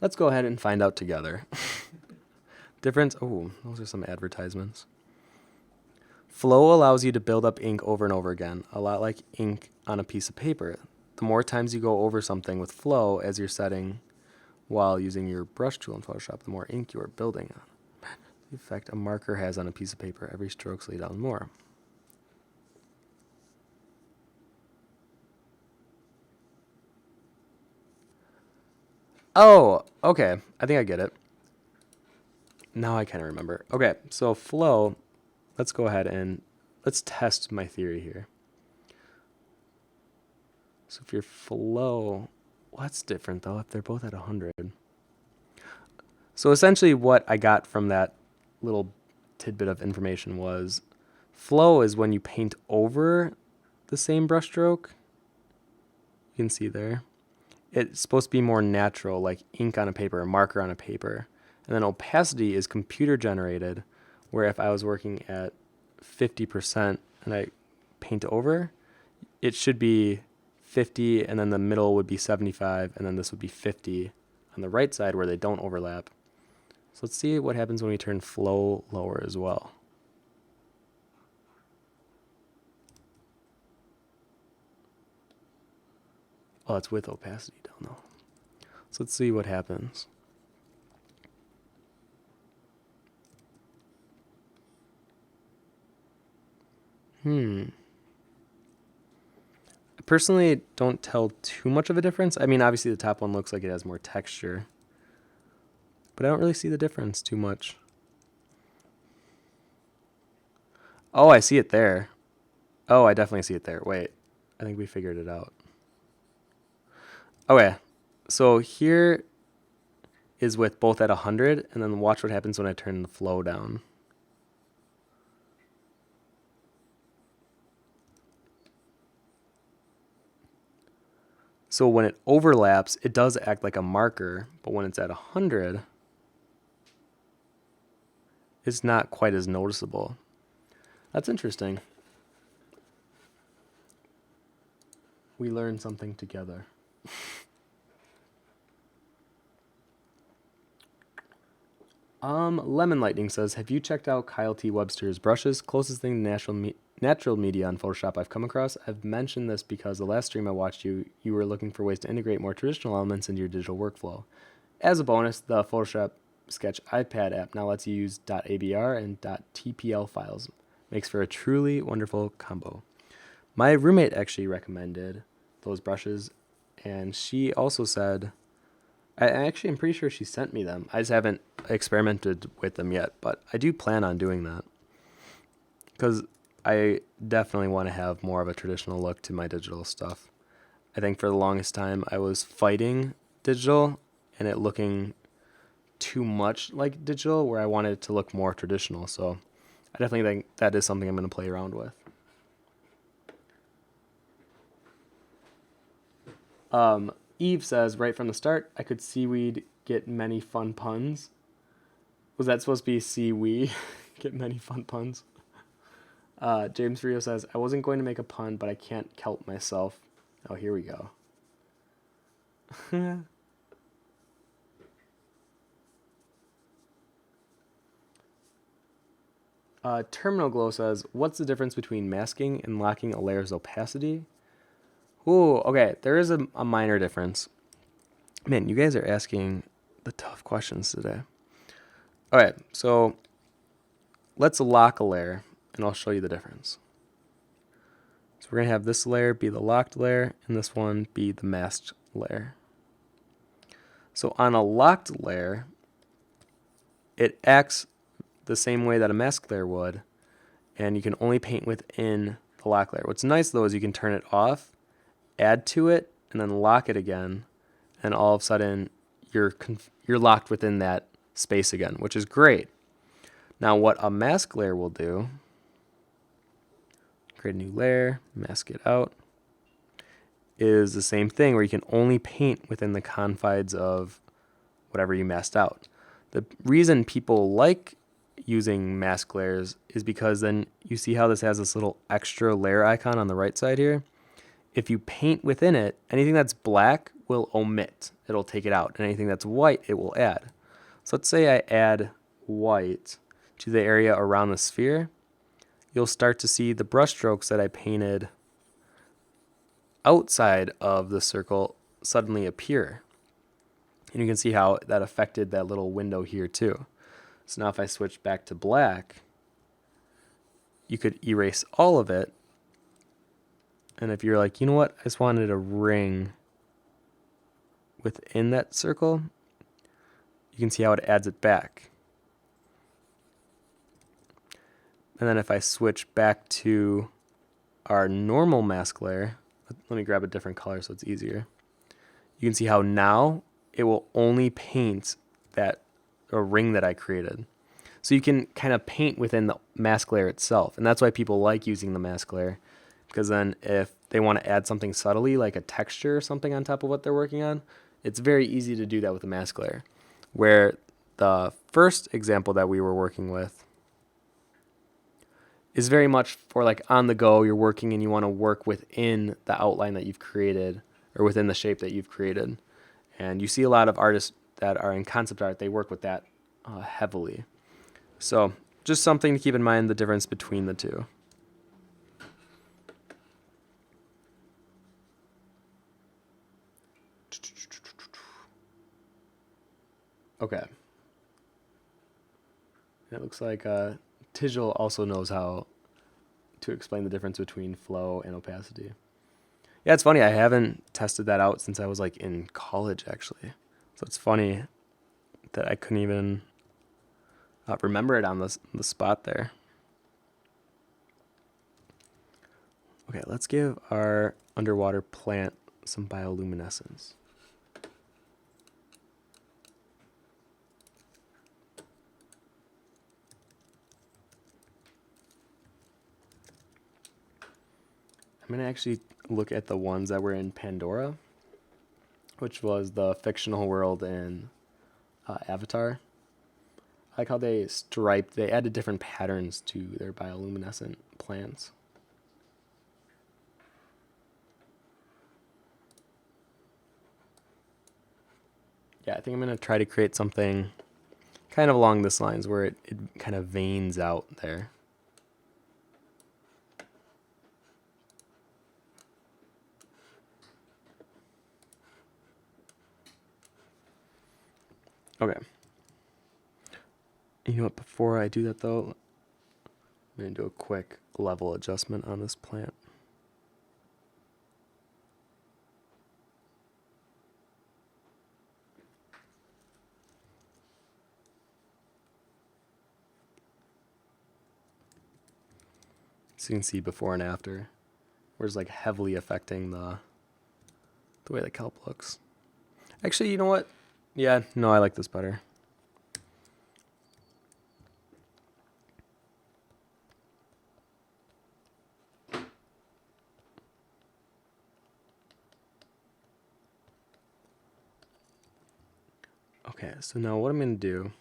Let's go ahead and find out together. Difference. Oh, those are some advertisements. Flow allows you to build up ink over and over again, a lot like ink on a piece of paper. The more times you go over something with flow as you're setting while using your brush tool in Photoshop, the more ink you are building on. The effect a marker has on a piece of paper, every stroke's laid down more. Oh, okay. I think I get it. Now I kind of remember. Okay, so flow, let's go ahead and let's test my theory here. So if your flow, well, that's different though, if they're both at 100. So essentially what I got from that little tidbit of information was flow is when you paint over the same brush stroke. You can see there. It's supposed to be more natural, like ink on a paper, a marker on a paper. And then opacity is computer generated, where if I was working at 50% and I paint over, it should be 50, and then the middle would be 75, and then this would be 50 on the right side where they don't overlap. So let's see what happens when we turn flow lower as well. Oh, it's with opacity down though. So let's see what happens. I personally don't tell too much of a difference. I mean, obviously the top one looks like it has more texture, but I don't really see the difference too much. Oh, I see it there. Oh, I definitely see it there. Wait, I think we figured it out. Okay, so here is with both at 100, and then watch what happens when I turn the flow down. So when it overlaps, it does act like a marker, but when it's at 100, it's not quite as noticeable. That's interesting. We learned something together. Lemon Lightning says, have you checked out Kyle T. Webster's brushes? Closest thing to natural media on Photoshop I've come across. I've mentioned this because the last stream I watched you were looking for ways to integrate more traditional elements into your digital workflow. As a bonus, the Photoshop Sketch iPad app now lets you use .abr and .tpl files. Makes for a truly wonderful combo. My roommate actually recommended those brushes, and she also said, I actually am pretty sure she sent me them. I just haven't experimented with them yet, but I do plan on doing that because I definitely want to have more of a traditional look to my digital stuff. I think for the longest time I was fighting digital and it looking too much like digital where I wanted it to look more traditional. So I definitely think that is something I'm going to play around with. Eve says, right from the start, I could seaweed get many fun puns. Was that supposed to be seaweed? Get many fun puns? James Rio says, I wasn't going to make a pun, but I can't kelp myself. Oh, here we go. Terminal Glow says, what's the difference between masking and locking a layer's opacity? Ooh, okay, there is a minor difference. Man, you guys are asking the tough questions today. All right, so let's lock a layer, and I'll show you the difference. So we're going to have this layer be the locked layer, and this one be the masked layer. So on a locked layer, it acts the same way that a masked layer would, and you can only paint within the lock layer. What's nice, though, is you can turn it off, add to it, and then lock it again, and all of a sudden you're locked within that space again, which is great. Now what a mask layer will do, create a new layer, mask it out, is the same thing where you can only paint within the confines of whatever you masked out. The reason people like using mask layers is because then you see how this has this little extra layer icon on the right side here. If you paint within it, anything that's black will omit. It'll take it out. And anything that's white, it will add. So let's say I add white to the area around the sphere. You'll start to see the brush strokes that I painted outside of the circle suddenly appear. And you can see how that affected that little window here too. So now if I switch back to black, you could erase all of it. And if you're like, you know what, I just wanted a ring within that circle, you can see how it adds it back. And then if I switch back to our normal mask layer, let me grab a different color so it's easier. You can see how now it will only paint that a ring that I created. So you can kind of paint within the mask layer itself. And that's why people like using the mask layer. Because then if they want to add something subtly, like a texture or something on top of what they're working on, it's very easy to do that with a mask layer. Where the first example that we were working with is very much for like on the go, you're working and you want to work within the outline that you've created or within the shape that you've created. And you see a lot of artists that are in concept art, they work with that heavily. So just something to keep in mind, the difference between the two. Okay. It looks like Tijal also knows how to explain the difference between flow and opacity. Yeah, it's funny. I haven't tested that out since I was like in college, actually. So it's funny that I couldn't even remember it on the spot there. Okay, let's give our underwater plant some bioluminescence. I'm going to actually look at the ones that were in Pandora, which was the fictional world in Avatar. I like how they added different patterns to their bioluminescent plants. Yeah, I think I'm going to try to create something kind of along this lines where it kind of veins out there. Okay. You know what, before I do that though, I'm going to do a quick level adjustment on this plant. So you can see before and after, where it's like heavily affecting the way the kelp looks. Actually, you know what? Yeah, no, I like this better. Okay, so now what I'm going to do,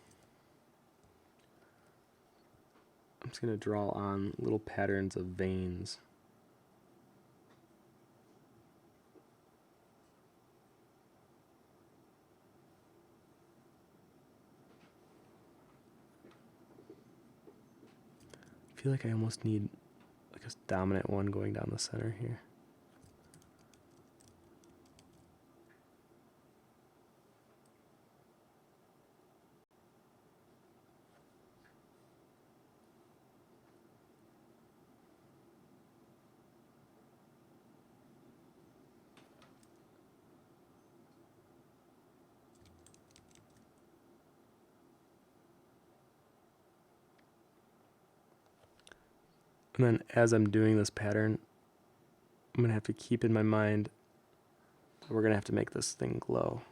I'm just going to draw on little patterns of veins. I feel like I almost need like a dominant one going down the center here. And then as I'm doing this pattern, I'm going to have to keep in my mind that we're going to have to make this thing glow.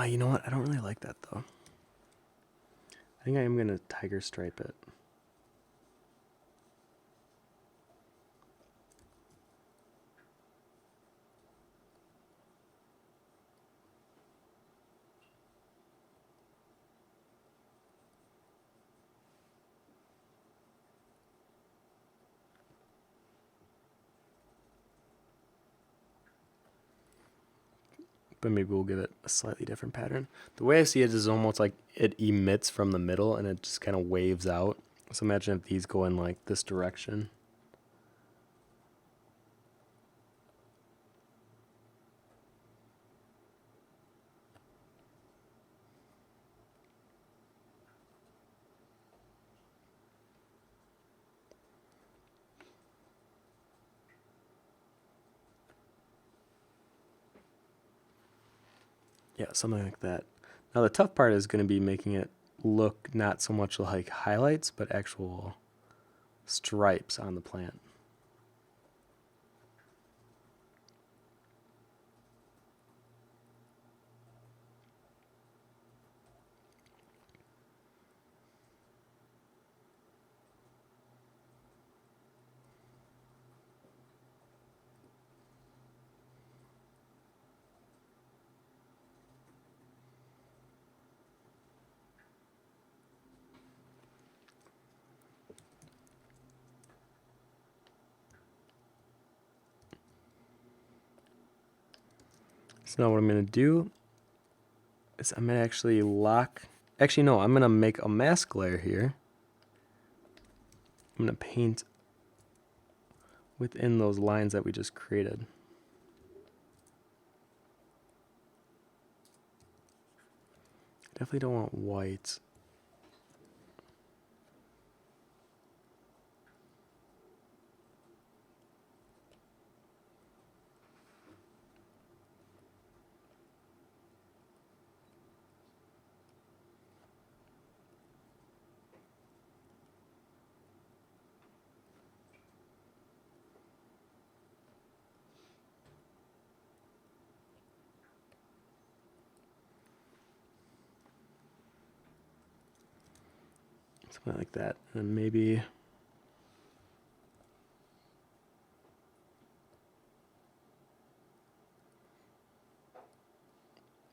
You know what? I don't really like that though. I think I am going to tiger stripe it. But maybe we'll give it a slightly different pattern. The way I see it is almost like it emits from the middle and it just kind of waves out. So imagine if these go in like this direction. Yeah, something like that. Now the tough part is going to be making it look not so much like highlights, but actual stripes on the plant. So now what I'm going to do is I'm going to actually no, I'm going to make a mask layer here I'm going to paint within those lines that we just created. Definitely don't want white. Something like that. And maybe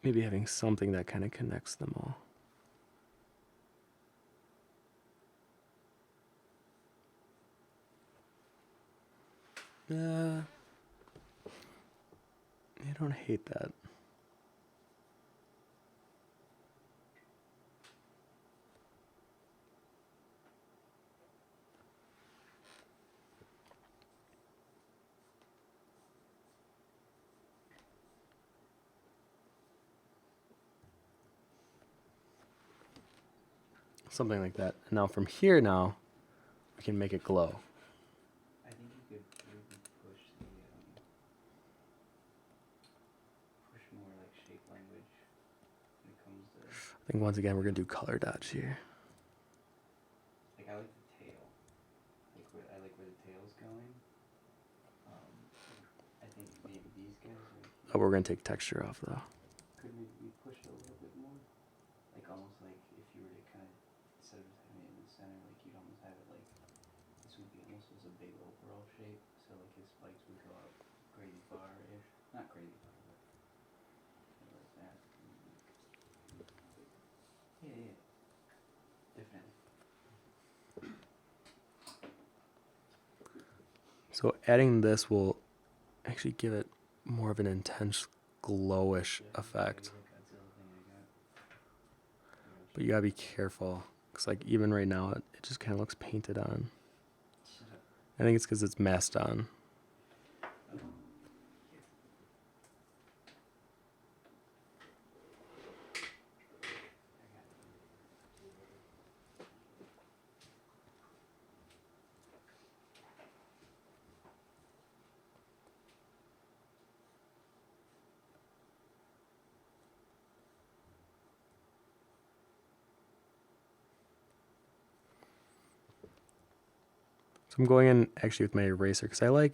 having something that kind of connects them all. I don't hate that. Something like that. And now from here we can make it glow. I think you could maybe push more like shape language when it comes to, I think once again we're going to do color dodge here. like, I like the tail. I like where the tail's going. I think maybe these guys Oh, we're going to take texture off though. could maybe push it a little bit more. Like almost like if you were to kind of, instead of just having it in the center, like you'd almost have it like, this would be almost as a big overall shape. So like his spikes would go up crazy far-ish. Not crazy far, but like that. Yeah. Definitely. So adding this will actually give it more of an intense glowish effect. But you gotta be careful, because like even right now it just kind of looks painted on. I think it's because it's masked on. So I'm going in actually with my eraser because I like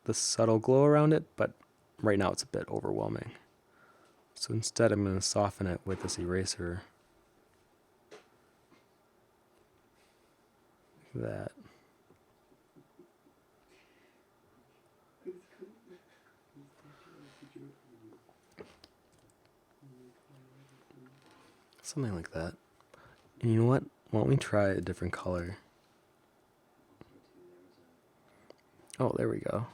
the subtle glow around it, but right now it's a bit overwhelming. So instead I'm going to soften it with this eraser. Like that. Something like that. And you know what? Why don't we try a different color? Oh, there we go.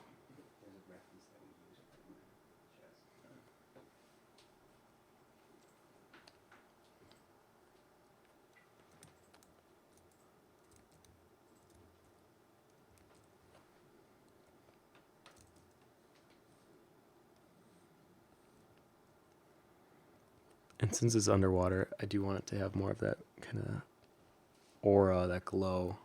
And since it's underwater, I do want it to have more of that kind of aura, that glow.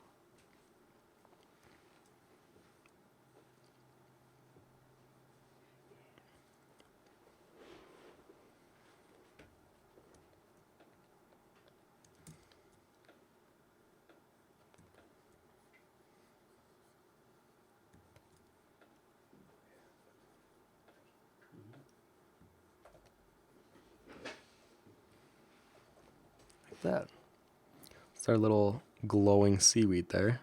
Like that. It's our little glowing seaweed there.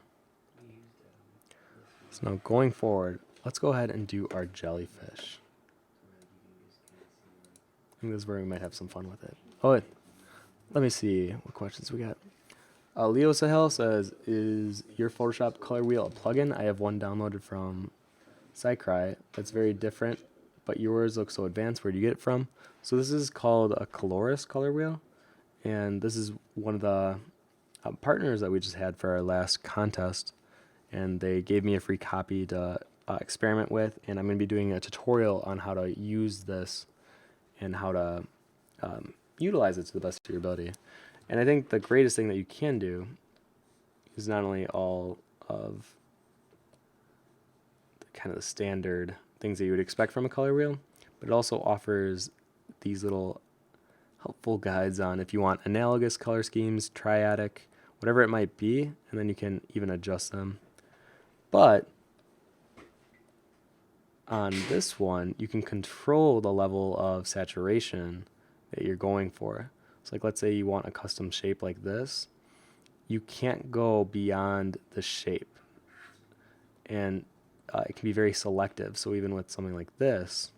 So now going forward, let's go ahead and do our jellyfish. I think this is where we might have some fun with it. Oh, let me see what questions we got. Leo Sahel says, is your Photoshop color wheel a plugin? I have one downloaded from SciCry that's very different, but yours looks so advanced. Where do you get it from? So this is called a Coloris color wheel, and this is one of the partners that we just had for our last contest. and they gave me a free copy to experiment with, and I'm going to be doing a tutorial on how to use this and how to utilize it to the best of your ability. And I think the greatest thing that you can do is not only all of the kind of the standard things that you would expect from a color wheel, but it also offers these little helpful guides on if you want analogous color schemes, triadic, whatever it might be, and then you can even adjust them. But on this one, you can control the level of saturation that you're going for. So like, let's say you want a custom shape like this, you can't go beyond the shape, and it can be very selective. So even with something like this,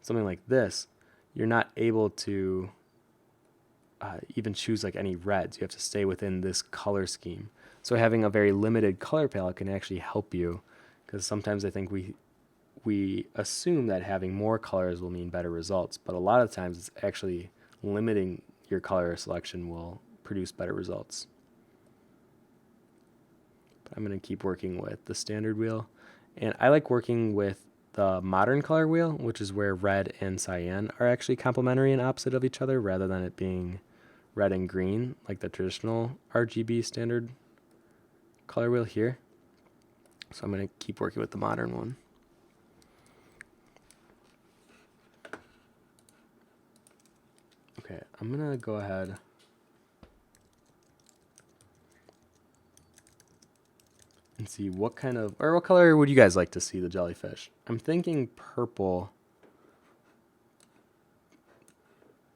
something like this, you're not able to even choose like any reds. You have to stay within this color scheme. So having a very limited color palette can actually help you, because sometimes I think we assume that having more colors will mean better results, but a lot of times it's actually limiting your color selection will produce better results. But I'm going to keep working with the standard wheel, and I like working with the modern color wheel, which is where red and cyan are actually complementary and opposite of each other, rather than it being red and green like the traditional RGB standard color wheel here. So I'm going to keep working with the modern one. Okay, I'm going to go ahead and see what color would you guys like to see the jellyfish? I'm thinking purple,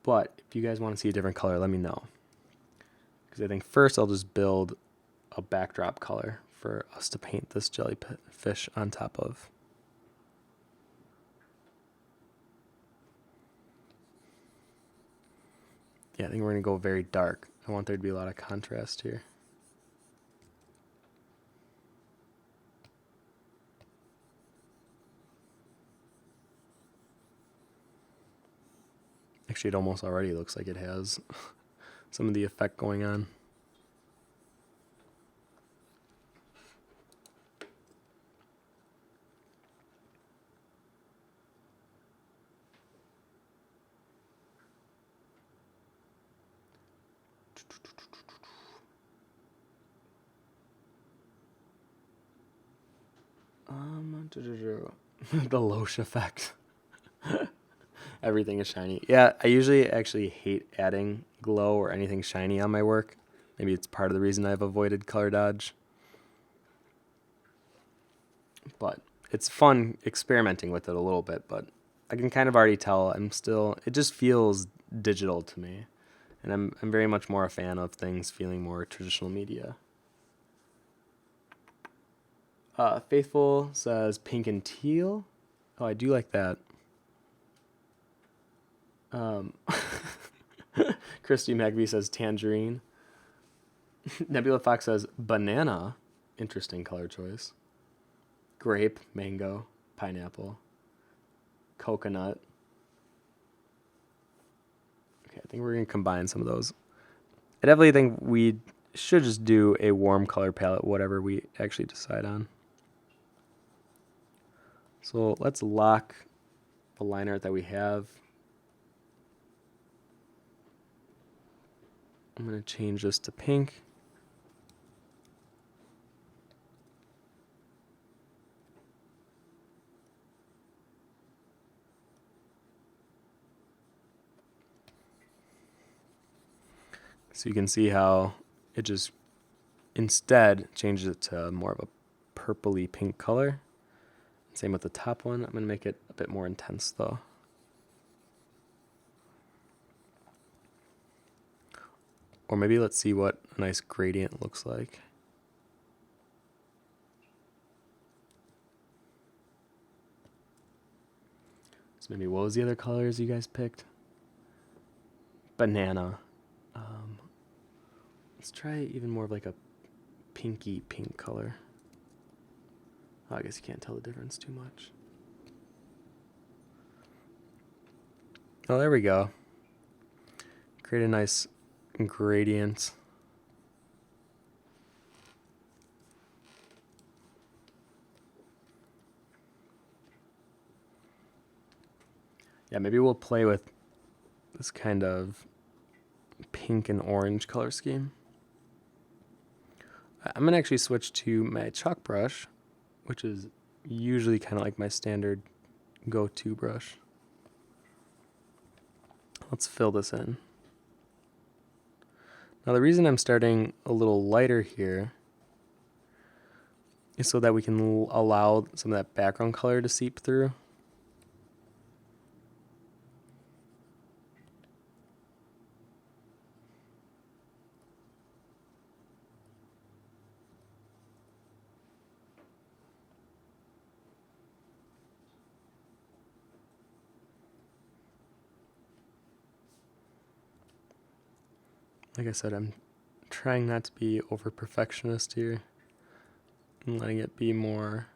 but if you guys want to see a different color, let me know. Because I think first I'll just build a backdrop color for us to paint this jellyfish on top of. Yeah, I think we're going to go very dark. I want there to be a lot of contrast here. Actually, it almost already looks like it has some of the effect going on. The Loesch effect. Everything is shiny. Yeah, I usually actually hate adding glow or anything shiny on my work. Maybe it's part of the reason I've avoided color dodge. But it's fun experimenting with it a little bit, but I can kind of already tell it just feels digital to me. And I'm very much more a fan of things feeling more traditional media. Faithful says pink and teal. Oh, I do like that. Christy Magby says tangerine. Nebula Fox says banana. Interesting color choice. Grape, mango, pineapple, coconut. Okay, I think we're going to combine some of those. I definitely think we should just do a warm color palette, whatever we actually decide on. So let's lock the line art that we have. I'm going to change this to pink. So you can see how it just instead changes it to more of a purpley pink color. Same with the top one. I'm going to make it a bit more intense though. Or maybe let's see what a nice gradient looks like. So maybe what was the other colors you guys picked? Banana. Let's try even more of like a pinky pink color. Oh, I guess you can't tell the difference too much. Oh, there we go. Create a nice gradient. Yeah, maybe we'll play with this kind of pink and orange color scheme. I'm going to actually switch to my chalk brush, which is usually kind of like my standard go-to brush. Let's fill this in. Now the reason I'm starting a little lighter here is so that we can allow some of that background color to seep through. Like I said, I'm trying not to be over perfectionist here and letting it be more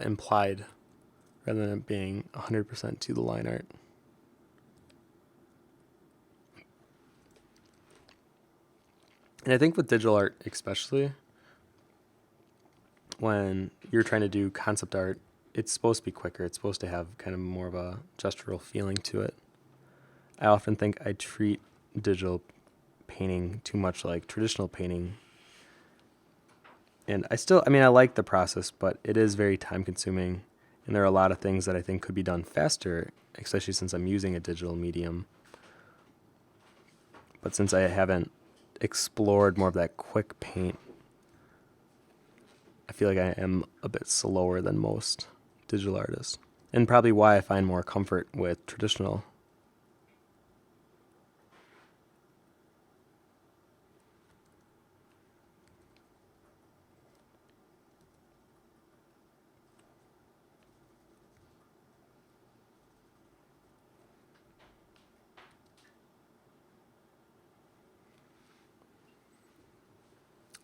implied rather than it being 100% to the line art. And I think with digital art especially, when you're trying to do concept art, it's supposed to be quicker. It's supposed to have kind of more of a gestural feeling to it. I often think I treat digital painting too much like traditional painting. And I like the process, but it is very time consuming. And there are a lot of things that I think could be done faster, especially since I'm using a digital medium. But since I haven't explored more of that quick paint, I feel like I am a bit slower than most digital artists. And probably why I find more comfort with traditional.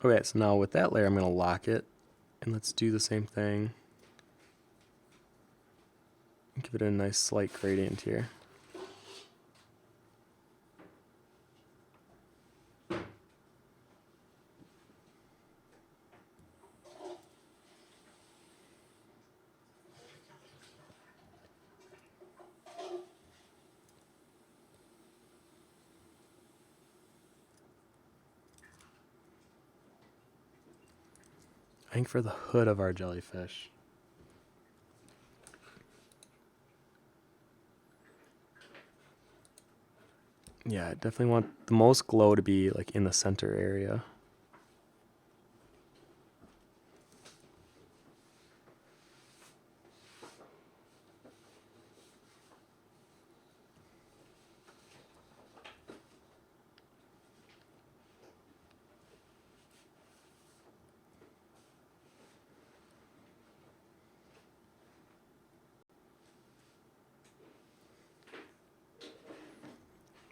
Okay, so now with that layer, I'm going to lock it. And let's do the same thing. Give it a nice slight gradient here. I think for the hood of our jellyfish, yeah, I definitely want the most glow to be like in the center area.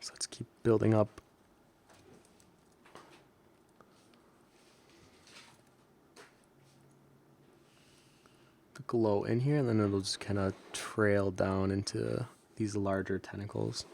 So let's keep building up. The glow in here, and then it'll just kind of trail down into these larger tentacles.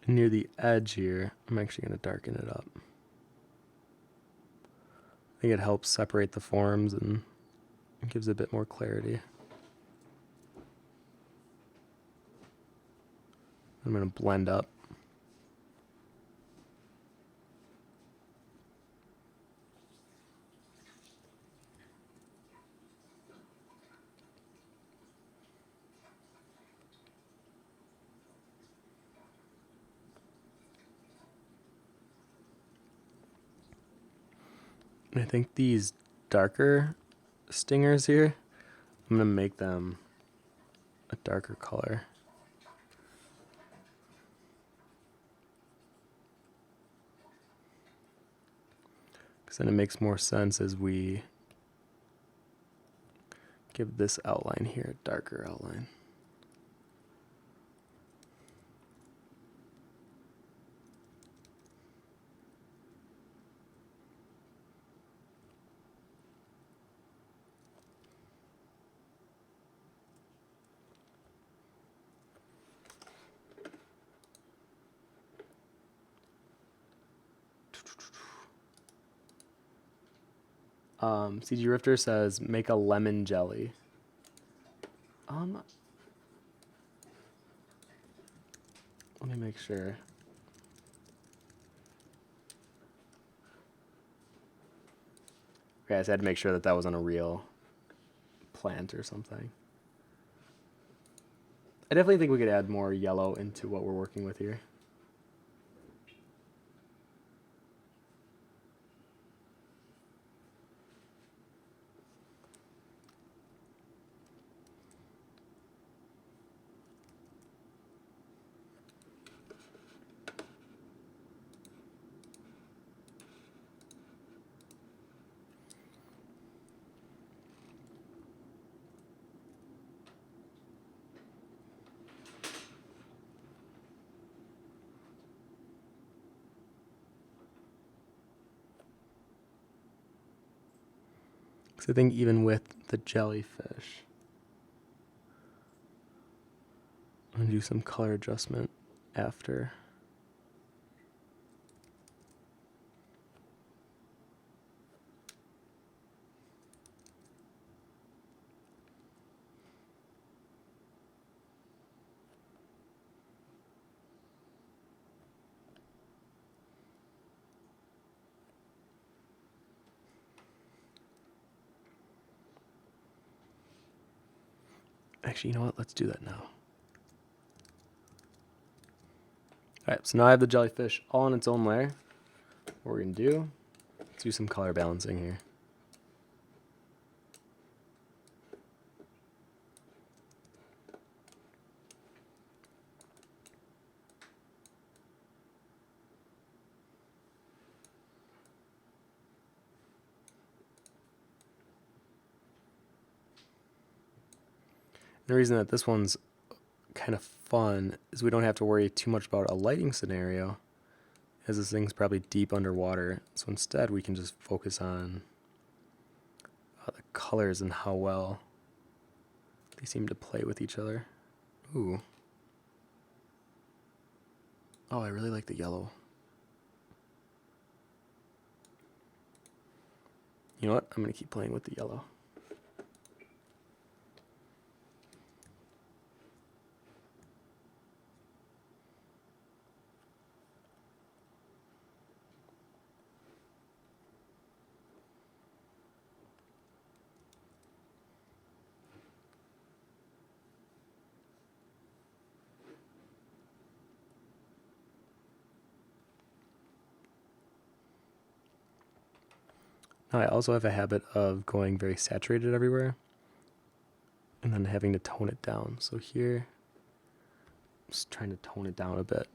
And near the edge here, I'm actually going to darken it up. I think it helps separate the forms and gives a bit more clarity. I'm going to blend up. And I think these darker stingers here, I'm going to make them a darker color. Because then it makes more sense as we give this outline here a darker outline. CG Rifter says make a lemon jelly. Let me make sure. Okay, I just had to make sure that wasn't a real plant or something. I definitely think we could add more yellow into what we're working with here. Because I think even with the jellyfish, I'm going to do some color adjustment after. Actually, you know what? Let's do that now. Alright, so now I have the jellyfish all in its own layer. What we're going to do, let's do some color balancing here. The reason that this one's kind of fun is we don't have to worry too much about a lighting scenario, as this thing's probably deep underwater. So instead we can just focus on the colors and how well they seem to play with each other. Ooh. Oh, I really like the yellow. You know what? I'm going to keep playing with the yellow. Now I also have a habit of going very saturated everywhere and then having to tone it down. So here, I'm just trying to tone it down a bit.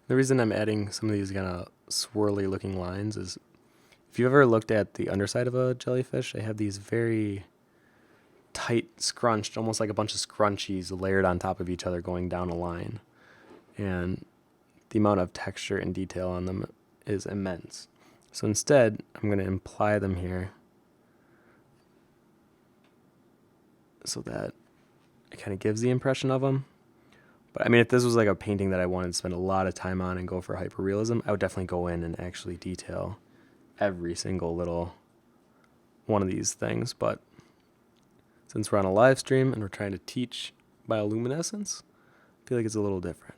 The reason I'm adding some of these kind of swirly looking lines is if you've ever looked at the underside of a jellyfish, they have these very tight, scrunched, almost like a bunch of scrunchies layered on top of each other going down a line. And the amount of texture and detail on them is immense. So instead, I'm going to imply them here so that it kind of gives the impression of them. But I mean, if this was like a painting that I wanted to spend a lot of time on and go for hyperrealism, I would definitely go in and actually detail every single little one of these things. But since we're on a live stream and we're trying to teach bioluminescence, I feel like it's a little different.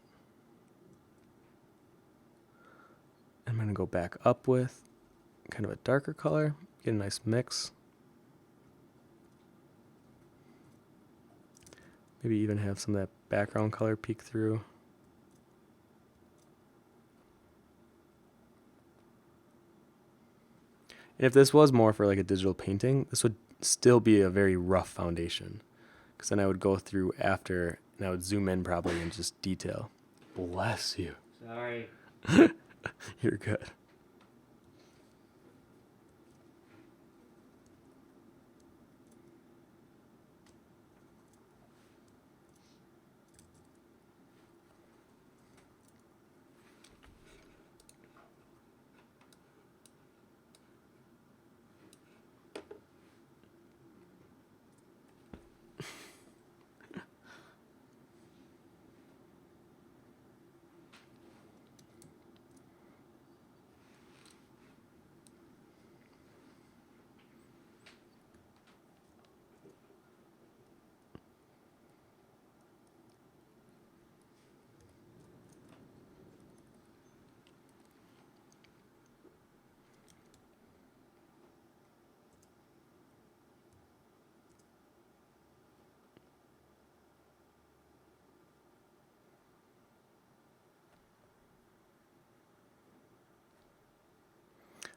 I'm going to go back up with kind of a darker color, get a nice mix. Maybe even have some of that background color peek through. And if this was more for like a digital painting, this would still be a very rough foundation. Because then I would go through after and I would zoom in probably and just detail. Bless you. Sorry. You're good.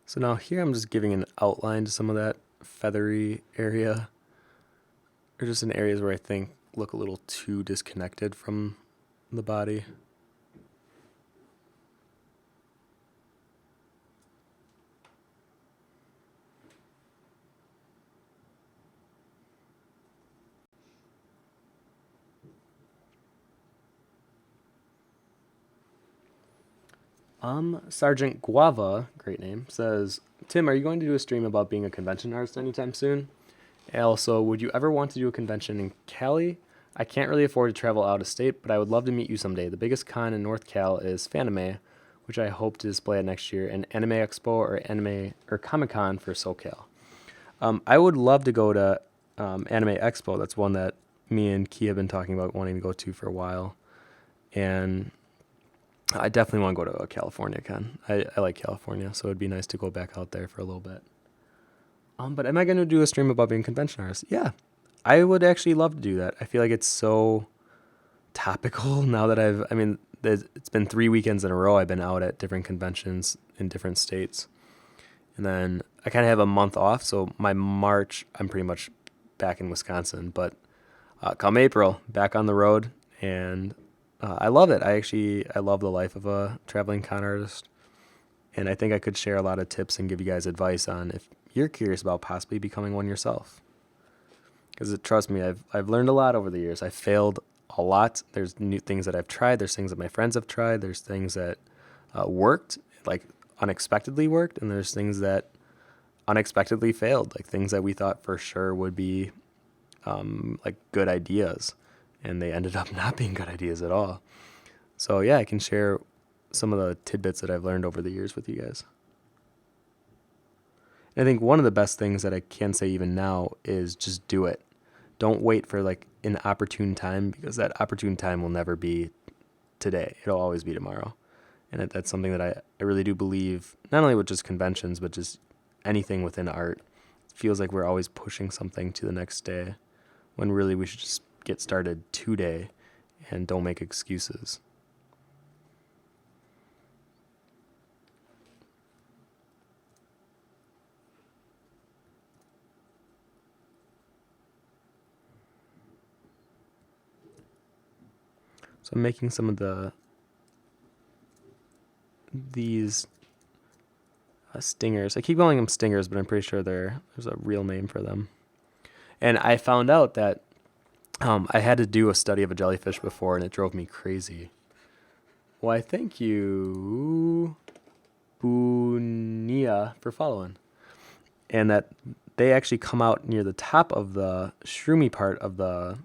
So now here I'm just giving an outline to some of that feathery area, or just in areas where I think look a little too disconnected from the body. Sergeant Guava, great name, says, Tim, are you going to do a stream about being a convention artist anytime soon? Also, would you ever want to do a convention in Cali? I can't really afford to travel out of state, but I would love to meet you someday. The biggest con in North Cal is Fanime, which I hope to display at next year, and Anime Expo or Comic Con for SoCal. I would love to go to Anime Expo. That's one that me and Key have been talking about wanting to go to for a while. And I definitely want to go to a California con. I like California, so it'd be nice to go back out there for a little bit. But am I going to do a stream about being a convention artist? Yeah, I would actually love to do that. I feel like it's so topical now that it's been 3 weekends in a row I've been out at different conventions in different states. And then I kind of have a month off, so my March, I'm pretty much back in Wisconsin. But come April, back on the road, and I love it. I love the life of a traveling con artist, and I think I could share a lot of tips and give you guys advice on if you're curious about possibly becoming one yourself. Because trust me, I've learned a lot over the years. I failed a lot. There's new things that I've tried. There's things that my friends have tried. There's things that worked, like unexpectedly worked, and there's things that unexpectedly failed, like things that we thought for sure would be like good ideas, and they ended up not being good ideas at all. So yeah, I can share some of the tidbits that I've learned over the years with you guys. And I think one of the best things that I can say even now is just do it. Don't wait for like an opportune time, because that opportune time will never be today. It'll always be tomorrow. And that's something that I really do believe, not only with just conventions, but just anything within art. It feels like we're always pushing something to the next day, when really we should just get started today and don't make excuses. So I'm making some of these stingers. I keep calling them stingers, but I'm pretty sure there's a real name for them. And I found out that I had to do a study of a jellyfish before, and it drove me crazy. Why, thank you, Bunia, for following. And that they actually come out near the top of the shroomy part of the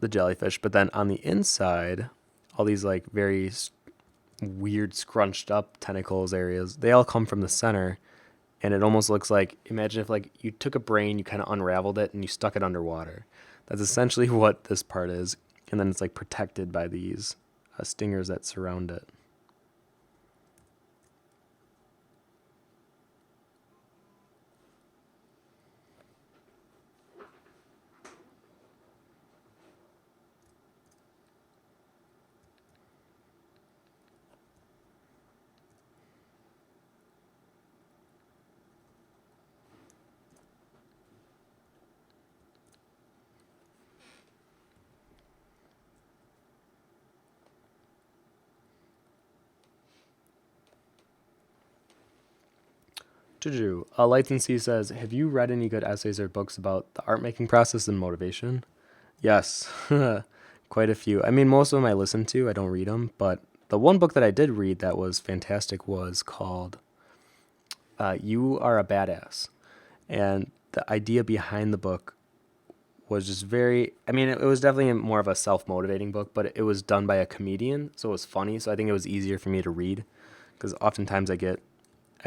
jellyfish, but then on the inside, all these like very weird scrunched up tentacles areas, they all come from the center, and it almost looks like, imagine if like you took a brain, you kind of unraveled it and you stuck it underwater. That's essentially what this part is, and then it's like protected by these stingers that surround it. Juju, Lights and Sea says, have you read any good essays or books about the art making process and motivation? Yes, quite a few. I mean, most of them I listen to, I don't read them, but the one book that I did read that was fantastic was called You Are a Badass. And the idea behind the book was just very, I mean, it was definitely more of a self-motivating book, but it was done by a comedian, so it was funny, so I think it was easier for me to read, because oftentimes I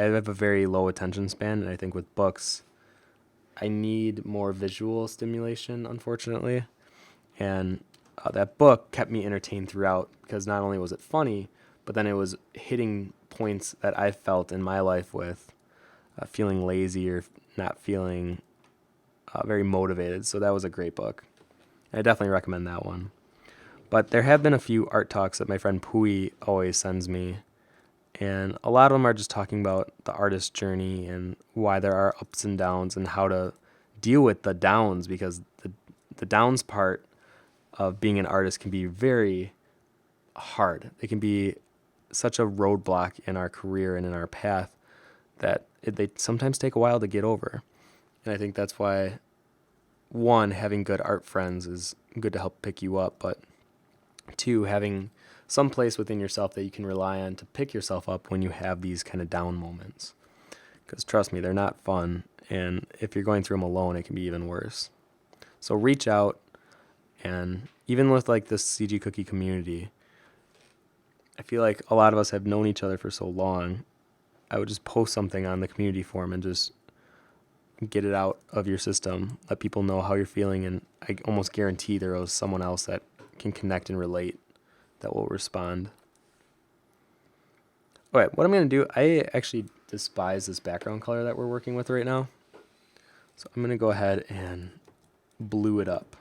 have a very low attention span, and I think with books, I need more visual stimulation, unfortunately. And that book kept me entertained throughout, because not only was it funny, but then it was hitting points that I felt in my life with feeling lazy or not feeling very motivated. So that was a great book. I definitely recommend that one. But there have been a few art talks that my friend Pui always sends me, And a lot of them are just talking about the artist journey and why there are ups and downs and how to deal with the downs, because the downs part of being an artist can be very hard. They can be such a roadblock in our career and in our path that they sometimes take a while to get over. And I think that's why, one, having good art friends is good to help pick you up, but two, having some place within yourself that you can rely on to pick yourself up when you have these kind of down moments. Because trust me, they're not fun. And if you're going through them alone, it can be even worse. So reach out. And even with like this CG Cookie community, I feel like a lot of us have known each other for so long. I would just post something on the community forum and just get it out of your system. Let people know how you're feeling. And I almost guarantee there is someone else that can connect and relate that will respond. All right, what I'm going to do, I actually despise this background color that we're working with right now. So I'm going to go ahead and blue it up.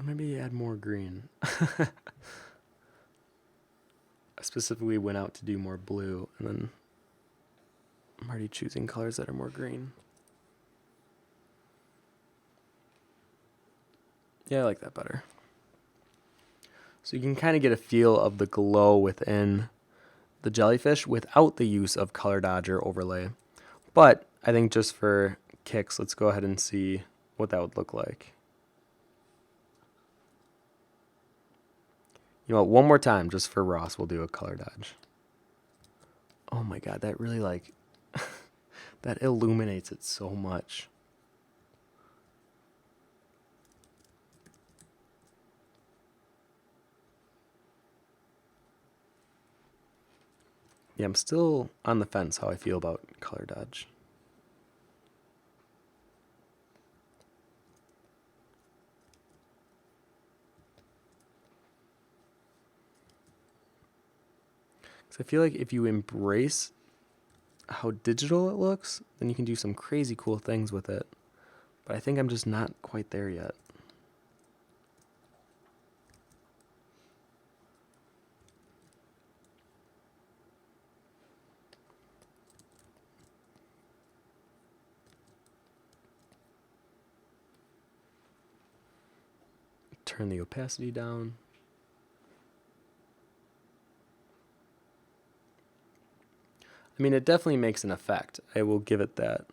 Maybe add more green. I specifically went out to do more blue, and then I'm already choosing colors that are more green. Yeah, I like that better. So you can kind of get a feel of the glow within the jellyfish without the use of color dodge or overlay. But I think just for kicks, let's go ahead and see what that would look like. You know what, one more time, just for Ross, we'll do a color dodge. Oh my god, that really like, that illuminates it so much. Yeah, I'm still on the fence how I feel about color dodge. Because I feel like if you embrace how digital it looks, then you can do some crazy cool things with it. But I think I'm just not quite there yet. Turn the opacity down. I mean, it definitely makes an effect. I will give it that.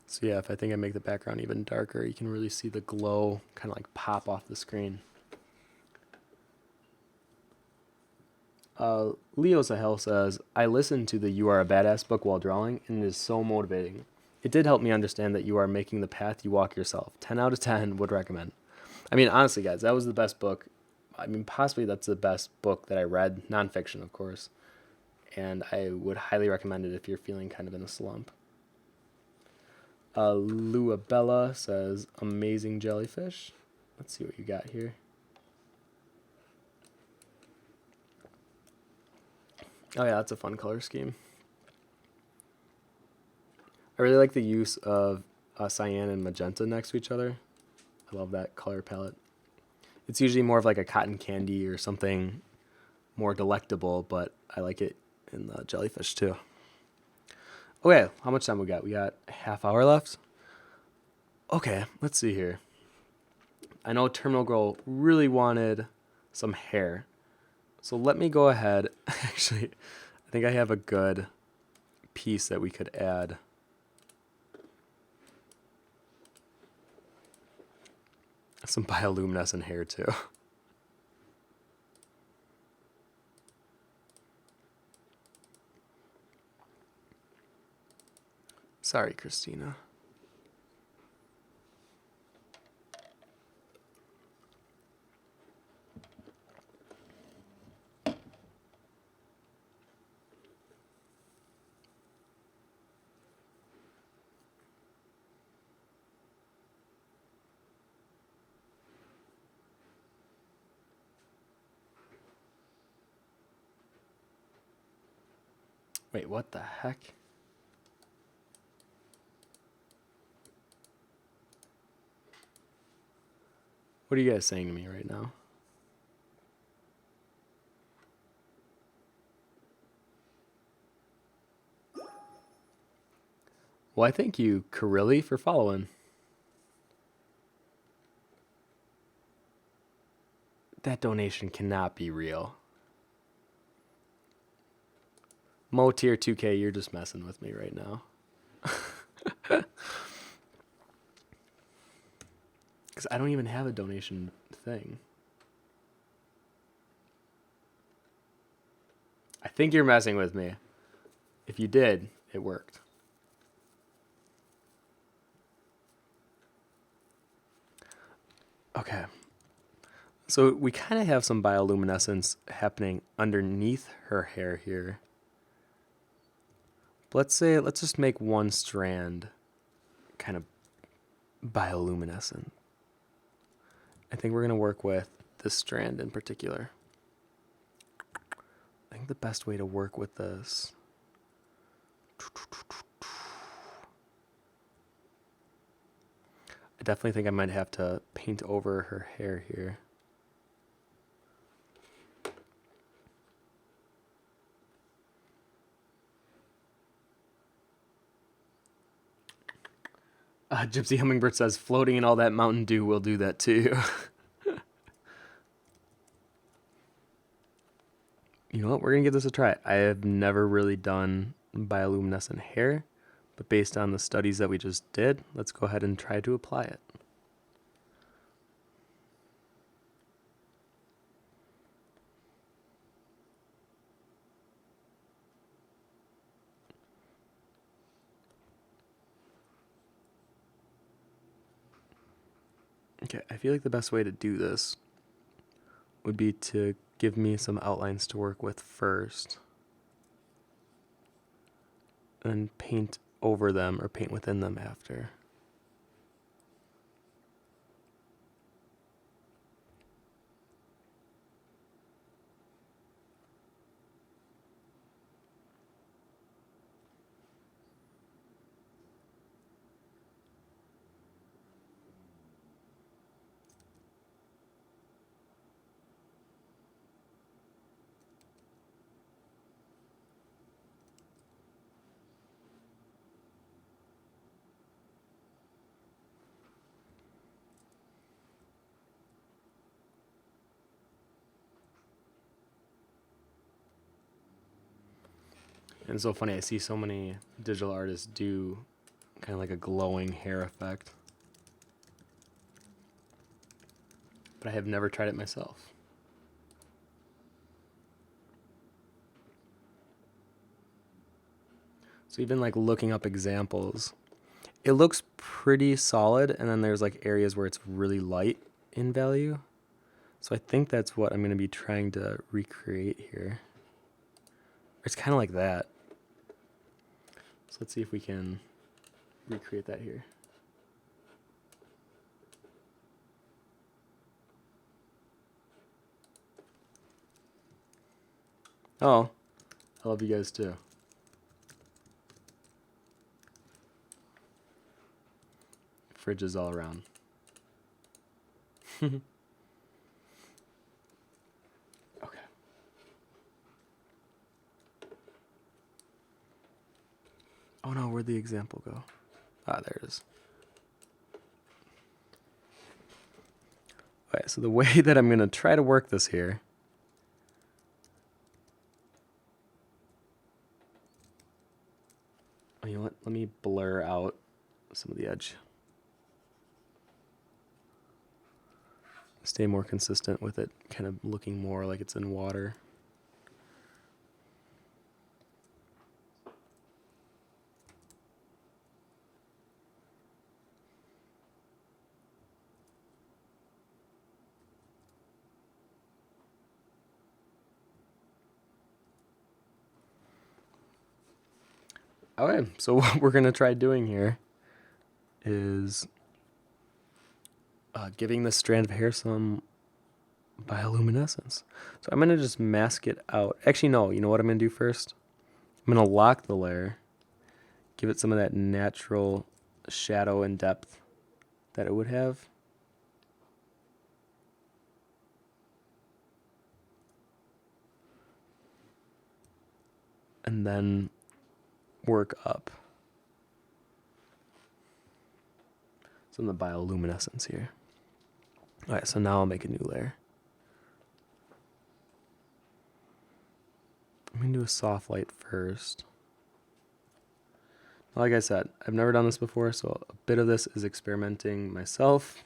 So yeah, if I think I make the background even darker, you can really see the glow kind of like pop off the screen. Leo Sahel says, I listened to the You Are a Badass book while drawing, and it is so motivating. It did help me understand that you are making the path you walk yourself. 10 out of 10 would recommend. I mean, honestly, guys, that was the best book. I mean, possibly that's the best book that I read, nonfiction, of course. And I would highly recommend it if you're feeling kind of in a slump. Luabella says, amazing jellyfish. Let's see what you got here. Oh yeah, that's a fun color scheme. I really like the use of cyan and magenta next to each other. I love that color palette. It's usually more of like a cotton candy or something more delectable, but I like it in the jellyfish too. Okay, how much time we got? We got a half hour left. Okay, let's see here. I know Terminal Girl really wanted some hair. So let me go ahead. Actually, I think I have a good piece that we could add. Some bioluminescent hair too. Sorry, Christina. Wait, what the heck? What are you guys saying to me right now? Well, I thank you, Karilli, for following. That donation cannot be real. Mo tier 2K, you're just messing with me right now. Because I don't even have a donation thing. I think you're messing with me. If you did, it worked. Okay. So we kind of have some bioluminescence happening underneath her hair here. But let's just make one strand kind of bioluminescent. I think we're going to work with this strand in particular. I think the best way to work with this. I definitely think I might have to paint over her hair here. Gypsy Hummingbird says, floating in all that Mountain Dew will do that too. You know what? We're going to give this a try. I have never really done bioluminescent hair, but based on the studies that we just did, let's go ahead and try to apply it. Okay, I feel like the best way to do this would be to give me some outlines to work with first, and paint over them or paint within them after. And it's so funny, I see so many digital artists do kind of like a glowing hair effect. But I have never tried it myself. So even like looking up examples, it looks pretty solid, and then there's like areas where it's really light in value. So I think that's what I'm going to be trying to recreate here. It's kind of like that. So let's see if we can recreate that here. Oh, I love you guys too. Fridges all around. Okay. where'd the example go? Ah, there it is. Okay, so the way that I'm going to try to work this here. Oh, you know what? Let me blur out some of the edge. Stay more consistent with it, kind of looking more like it's in water. Okay, so what we're going to try doing here is giving this strand of hair some bioluminescence. So I'm going to just mask it out. Actually, no, you know what I'm going to do first? I'm going to lock the layer, give it some of that natural shadow and depth that it would have. And then work up some of the bioluminescence here. All right, so now I'll make a new layer. I'm going to do a soft light first. Like I said, I've never done this before, so a bit of this is experimenting myself.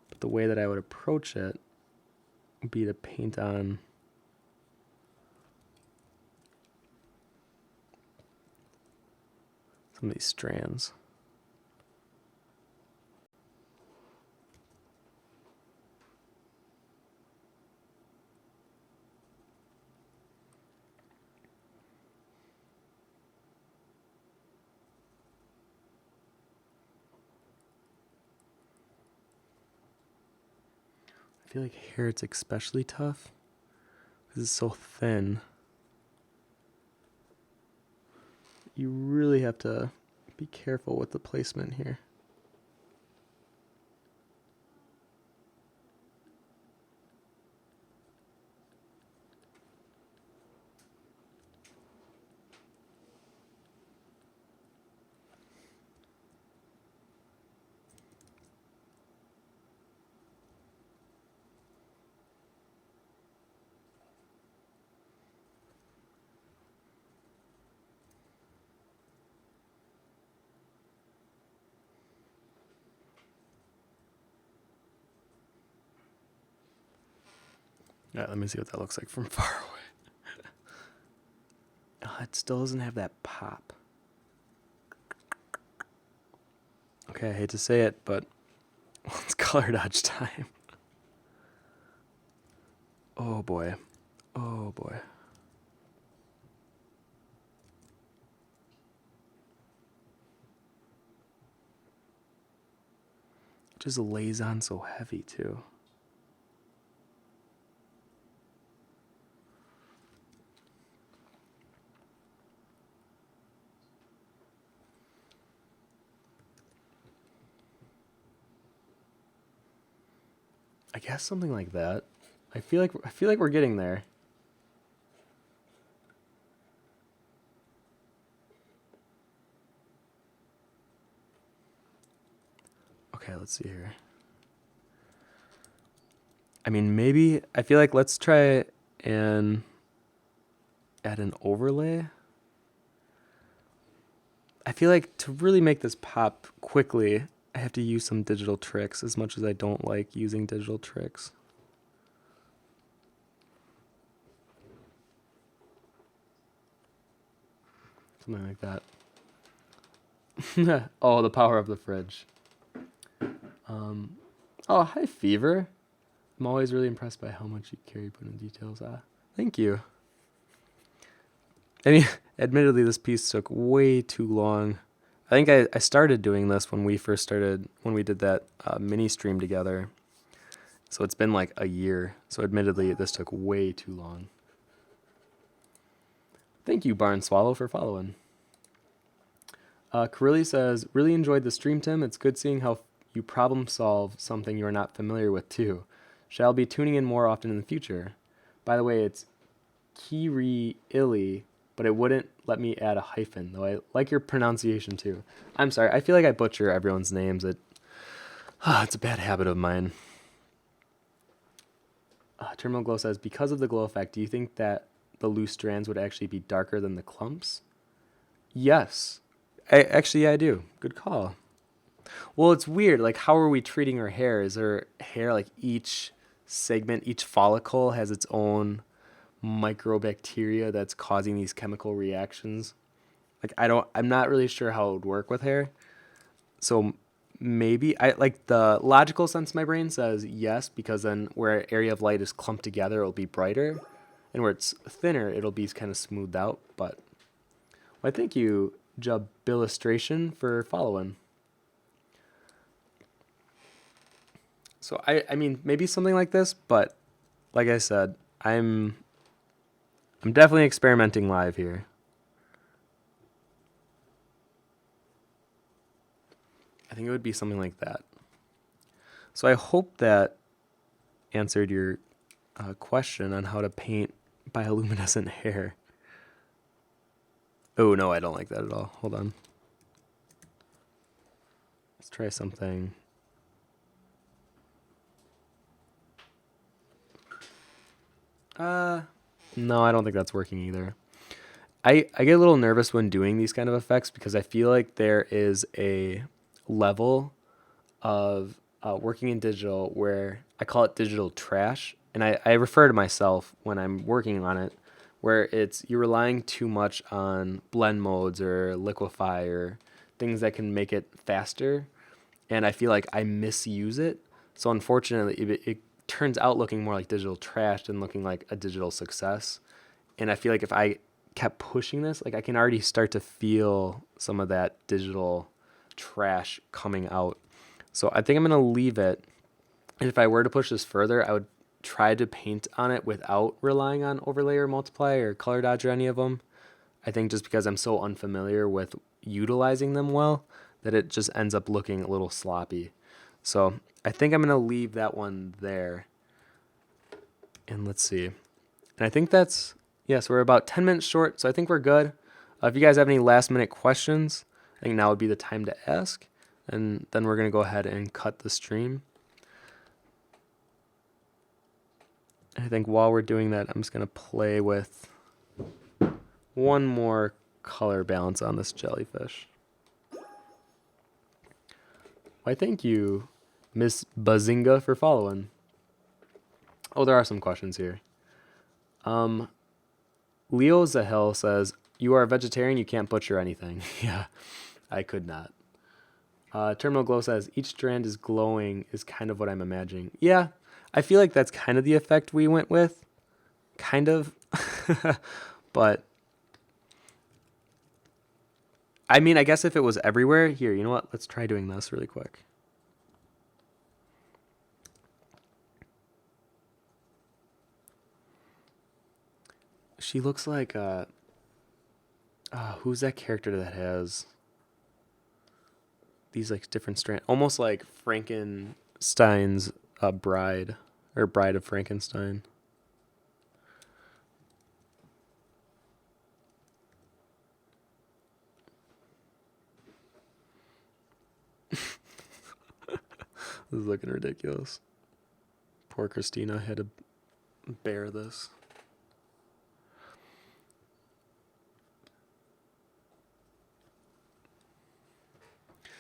But the way that I would approach it would be to paint on some of these strands. I feel like hair, it's especially tough because it's so thin. You really have to be careful with the placement here. All right, let me see what that looks like from far away. It still doesn't have that pop. Okay, I hate to say it, but it's color dodge time. Oh boy. Oh boy. It just lays on so heavy too. I guess something like that. I feel like we're getting there. Okay, let's see here. I mean, maybe I feel like let's try and add an overlay. I feel like to really make this pop quickly, I have to use some digital tricks, as much as I don't like using digital tricks. Something like that. Oh, the power of the fridge. Oh, hi, Fever. I'm always really impressed by how much you carry put in details. Thank you. I mean, admittedly, this piece took way too long. I think I started doing this when we did that mini stream together. So it's been like a year. So admittedly, this took way too long. Thank you, Barn Swallow, for following. Carilli says, really enjoyed the stream, Tim. It's good seeing how you problem solve something you are not familiar with, too. Shall be tuning in more often in the future. By the way, it's Kiri Illy, but it wouldn't let me add a hyphen, though I like your pronunciation too. I'm sorry. I feel like I butcher everyone's names. It's a bad habit of mine. Terminal Glow says, because of the glow effect, do you think that the loose strands would actually be darker than the clumps? Yes. I do. Good call. Well, it's weird. Like, how are we treating her hair? Is her hair like each segment, each follicle has its own microbacteria that's causing these chemical reactions? Like, I'm not really sure how it would work with hair. So maybe I like the logical sense of my brain says yes, because then where an area of light is clumped together, it'll be brighter. And where it's thinner, it'll be kind of smoothed out. But well, thank you, Job Illustration, for following. So I mean maybe something like this, but like I said, I'm definitely experimenting live here. I think it would be something like that. So I hope that answered your question on how to paint bioluminescent hair. Oh no, I don't like that at all. Hold on. Let's try something. No, I don't think that's working either. I get a little nervous when doing these kind of effects because I feel like there is a level of working in digital where I call it digital trash. And I refer to myself when I'm working on it, where it's you're relying too much on blend modes or liquify or things that can make it faster. And I feel like I misuse it. So unfortunately, it turns out looking more like digital trash than looking like a digital success. And I feel like if I kept pushing this, like I can already start to feel some of that digital trash coming out. So I think I'm going to leave it. And if I were to push this further, I would try to paint on it without relying on overlay or multiply or color dodge or any of them. I think just because I'm so unfamiliar with utilizing them well that it just ends up looking a little sloppy. So I think I'm going to leave that one there. And let's see. And I think that's, yes, we're about 10 minutes short, so I think we're good. If you guys have any last minute questions, I think now would be the time to ask. And then we're going to go ahead and cut the stream. I think while we're doing that, I'm just going to play with one more color balance on this jellyfish. Why, thank you, Miss Bazinga, for following. Oh, there are some questions here. Leo Zahel says, you are a vegetarian, you can't butcher anything. Yeah, I could not. Terminal Glow says, each strand is glowing is kind of what I'm imagining. Yeah, I feel like that's kind of the effect we went with. Kind of. But, I mean, I guess if it was everywhere, here, you know what? Let's try doing this really quick. She looks like, who's that character that has these like different strands, almost like Frankenstein's bride or Bride of Frankenstein. This is looking ridiculous. Poor Christina had to bear this.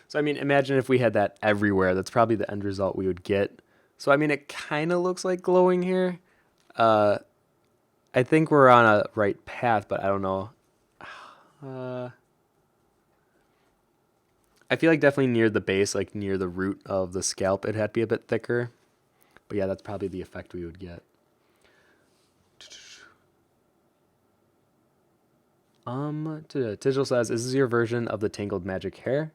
So, I mean, imagine if we had that everywhere. That's probably the end result we would get. So, I mean, it kind of looks like glowing here. I think we're on a right path, but I don't know. I feel like definitely near the base, like near the root of the scalp, it had to be a bit thicker. But yeah, that's probably the effect we would get. Digital says, is this your version of the tangled magic hair?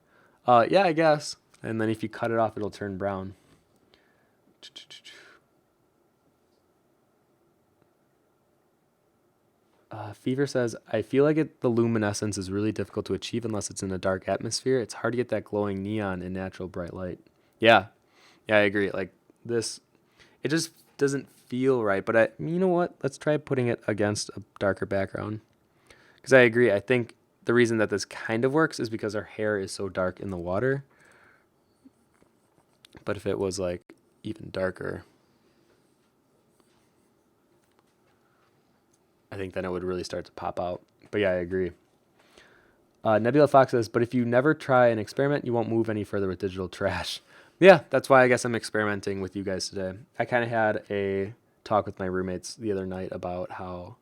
Yeah, I guess. And then if you cut it off, it'll turn brown. Fever says, I feel like the luminescence is really difficult to achieve unless it's in a dark atmosphere. It's hard to get that glowing neon in natural bright light. Yeah, I agree. Like this, it just doesn't feel right. But you know what? Let's try putting it against a darker background. Because I agree. I think the reason that this kind of works is because her hair is so dark in the water. But if it was like even darker, I think then it would really start to pop out. But yeah, I agree. Nebula Fox says, but if you never try an experiment, you won't move any further with digital trash. Yeah, that's why I guess I'm experimenting with you guys today. I kind of had a talk with my roommates the other night about how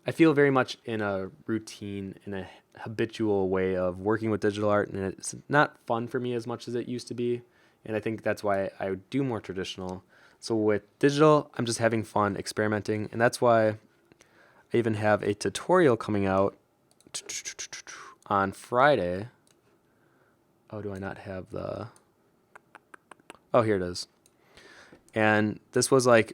I feel very much in a routine, in a habitual way of working with digital art, and it's not fun for me as much as it used to be. And I think that's why I do more traditional. So with digital, I'm just having fun experimenting, and that's why I even have a tutorial coming out on Friday. Oh, do I not have the... Oh, here it is. And this was like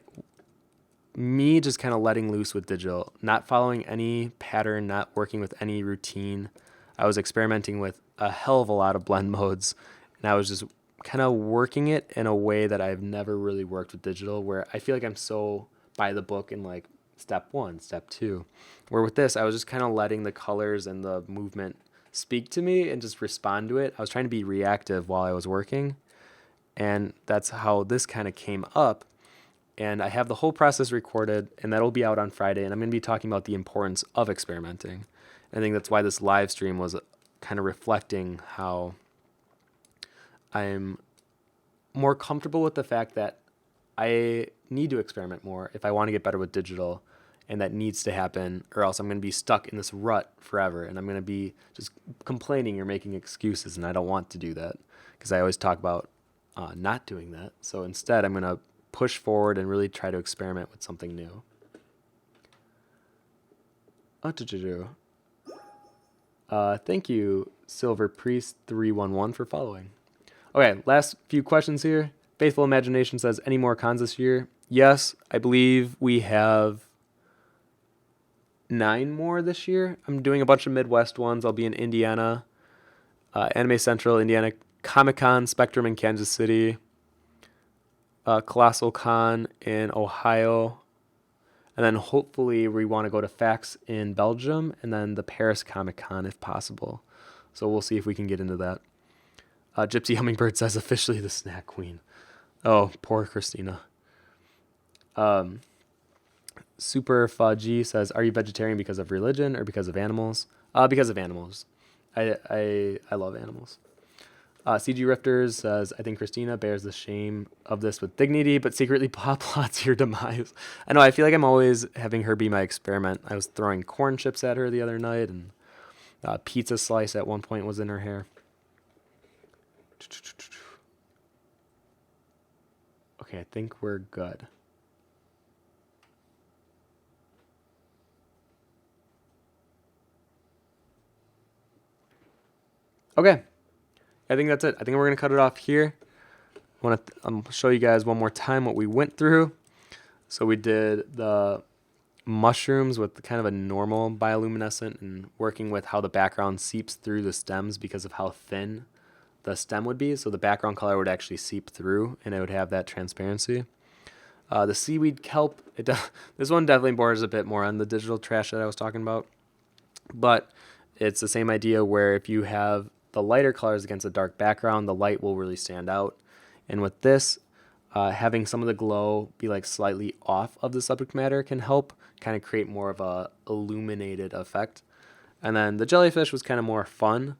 me just kind of letting loose with digital, not following any pattern, not working with any routine. I was experimenting with a hell of a lot of blend modes, and I was just kind of working it in a way that I've never really worked with digital, where I feel like I'm so by the book in like step 1, step 2. Where with this, I was just kind of letting the colors and the movement speak to me and just respond to it. I was trying to be reactive while I was working, and that's how this kind of came up. And I have the whole process recorded, and that'll be out on Friday. And I'm going to be talking about the importance of experimenting. And I think that's why this live stream was kind of reflecting how I'm more comfortable with the fact that I need to experiment more if I want to get better with digital, and that needs to happen, or else I'm going to be stuck in this rut forever, and I'm going to be just complaining or making excuses, and I don't want to do that because I always talk about not doing that. So instead, I'm going to push forward and really try to experiment with something new. Thank you, Silver Priest 311, for following. Okay, last few questions here. Faithful Imagination says, any more cons this year? Yes, I believe we have 9 more this year. I'm doing a bunch of Midwest ones. I'll be in Indiana, Anime Central, Indiana, Comic-Con, Spectrum in Kansas City, Colossal Con in Ohio, and then hopefully we want to go to FAX in Belgium, and then the Paris Comic Con if possible. So we'll see if we can get into that. Gypsy Hummingbird says, officially the snack queen. Oh, poor Christina. Super Fudgy says, are you vegetarian because of religion or because of animals? Because of animals. I love animals. CG Rifters says, I think Christina bears the shame of this with dignity, but secretly plots your demise. I know, I feel like I'm always having her be my experiment. I was throwing corn chips at her the other night, and a pizza slice at one point was in her hair. Okay, I think we're good. Okay. I think that's it. I think we're going to cut it off here. I want to show you guys one more time what we went through. So we did the mushrooms with kind of a normal bioluminescent and working with how the background seeps through the stems because of how thin the stem would be. So the background color would actually seep through and it would have that transparency. The seaweed kelp, this one definitely borders a bit more on the digital trash that I was talking about. But it's the same idea where if you have the lighter colors against a dark background, the light will really stand out. And with this, having some of the glow be like slightly off of the subject matter can help kind of create more of a illuminated effect. And then the jellyfish was kind of more fun.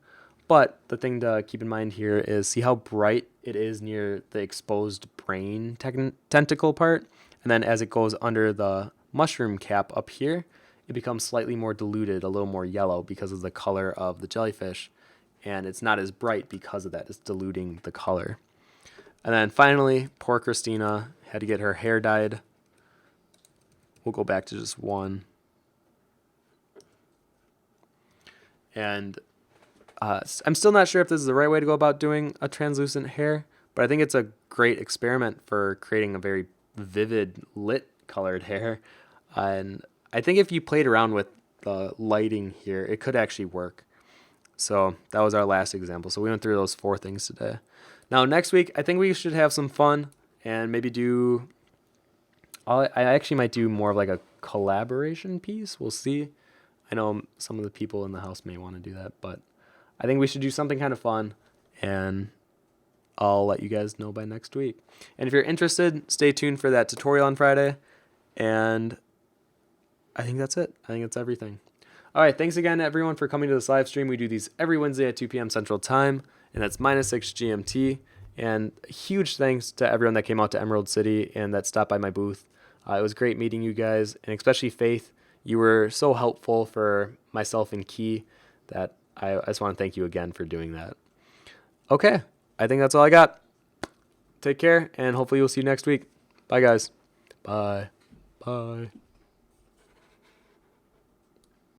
But the thing to keep in mind here is see how bright it is near the exposed brain tentacle part. And then as it goes under the mushroom cap up here, it becomes slightly more diluted, a little more yellow because of the color of the jellyfish. And it's not as bright because of that. It's diluting the color. And then finally, poor Christina had to get her hair dyed. We'll go back to just one. And I'm still not sure if this is the right way to go about doing a translucent hair, but I think it's a great experiment for creating a very vivid lit colored hair. And I think if you played around with the lighting here, it could actually work. So that was our last example. So we went through those 4 things today. Now next week, I think we should have some fun and maybe I actually might do more of like a collaboration piece. We'll see. I know some of the people in the house may want to do that, but I think we should do something kind of fun, and I'll let you guys know by next week. And if you're interested, stay tuned for that tutorial on Friday. And I think that's it. I think that's everything. All right. Thanks again, everyone, for coming to this live stream. We do these every Wednesday at 2 p.m. Central Time, and that's -6 GMT. And huge thanks to everyone that came out to Emerald City and that stopped by my booth. It was great meeting you guys, and especially Faith. You were so helpful for myself and Key that I just want to thank you again for doing that. Okay. I think that's all I got. Take care, and hopefully we'll see you next week. Bye, guys. Bye. Bye.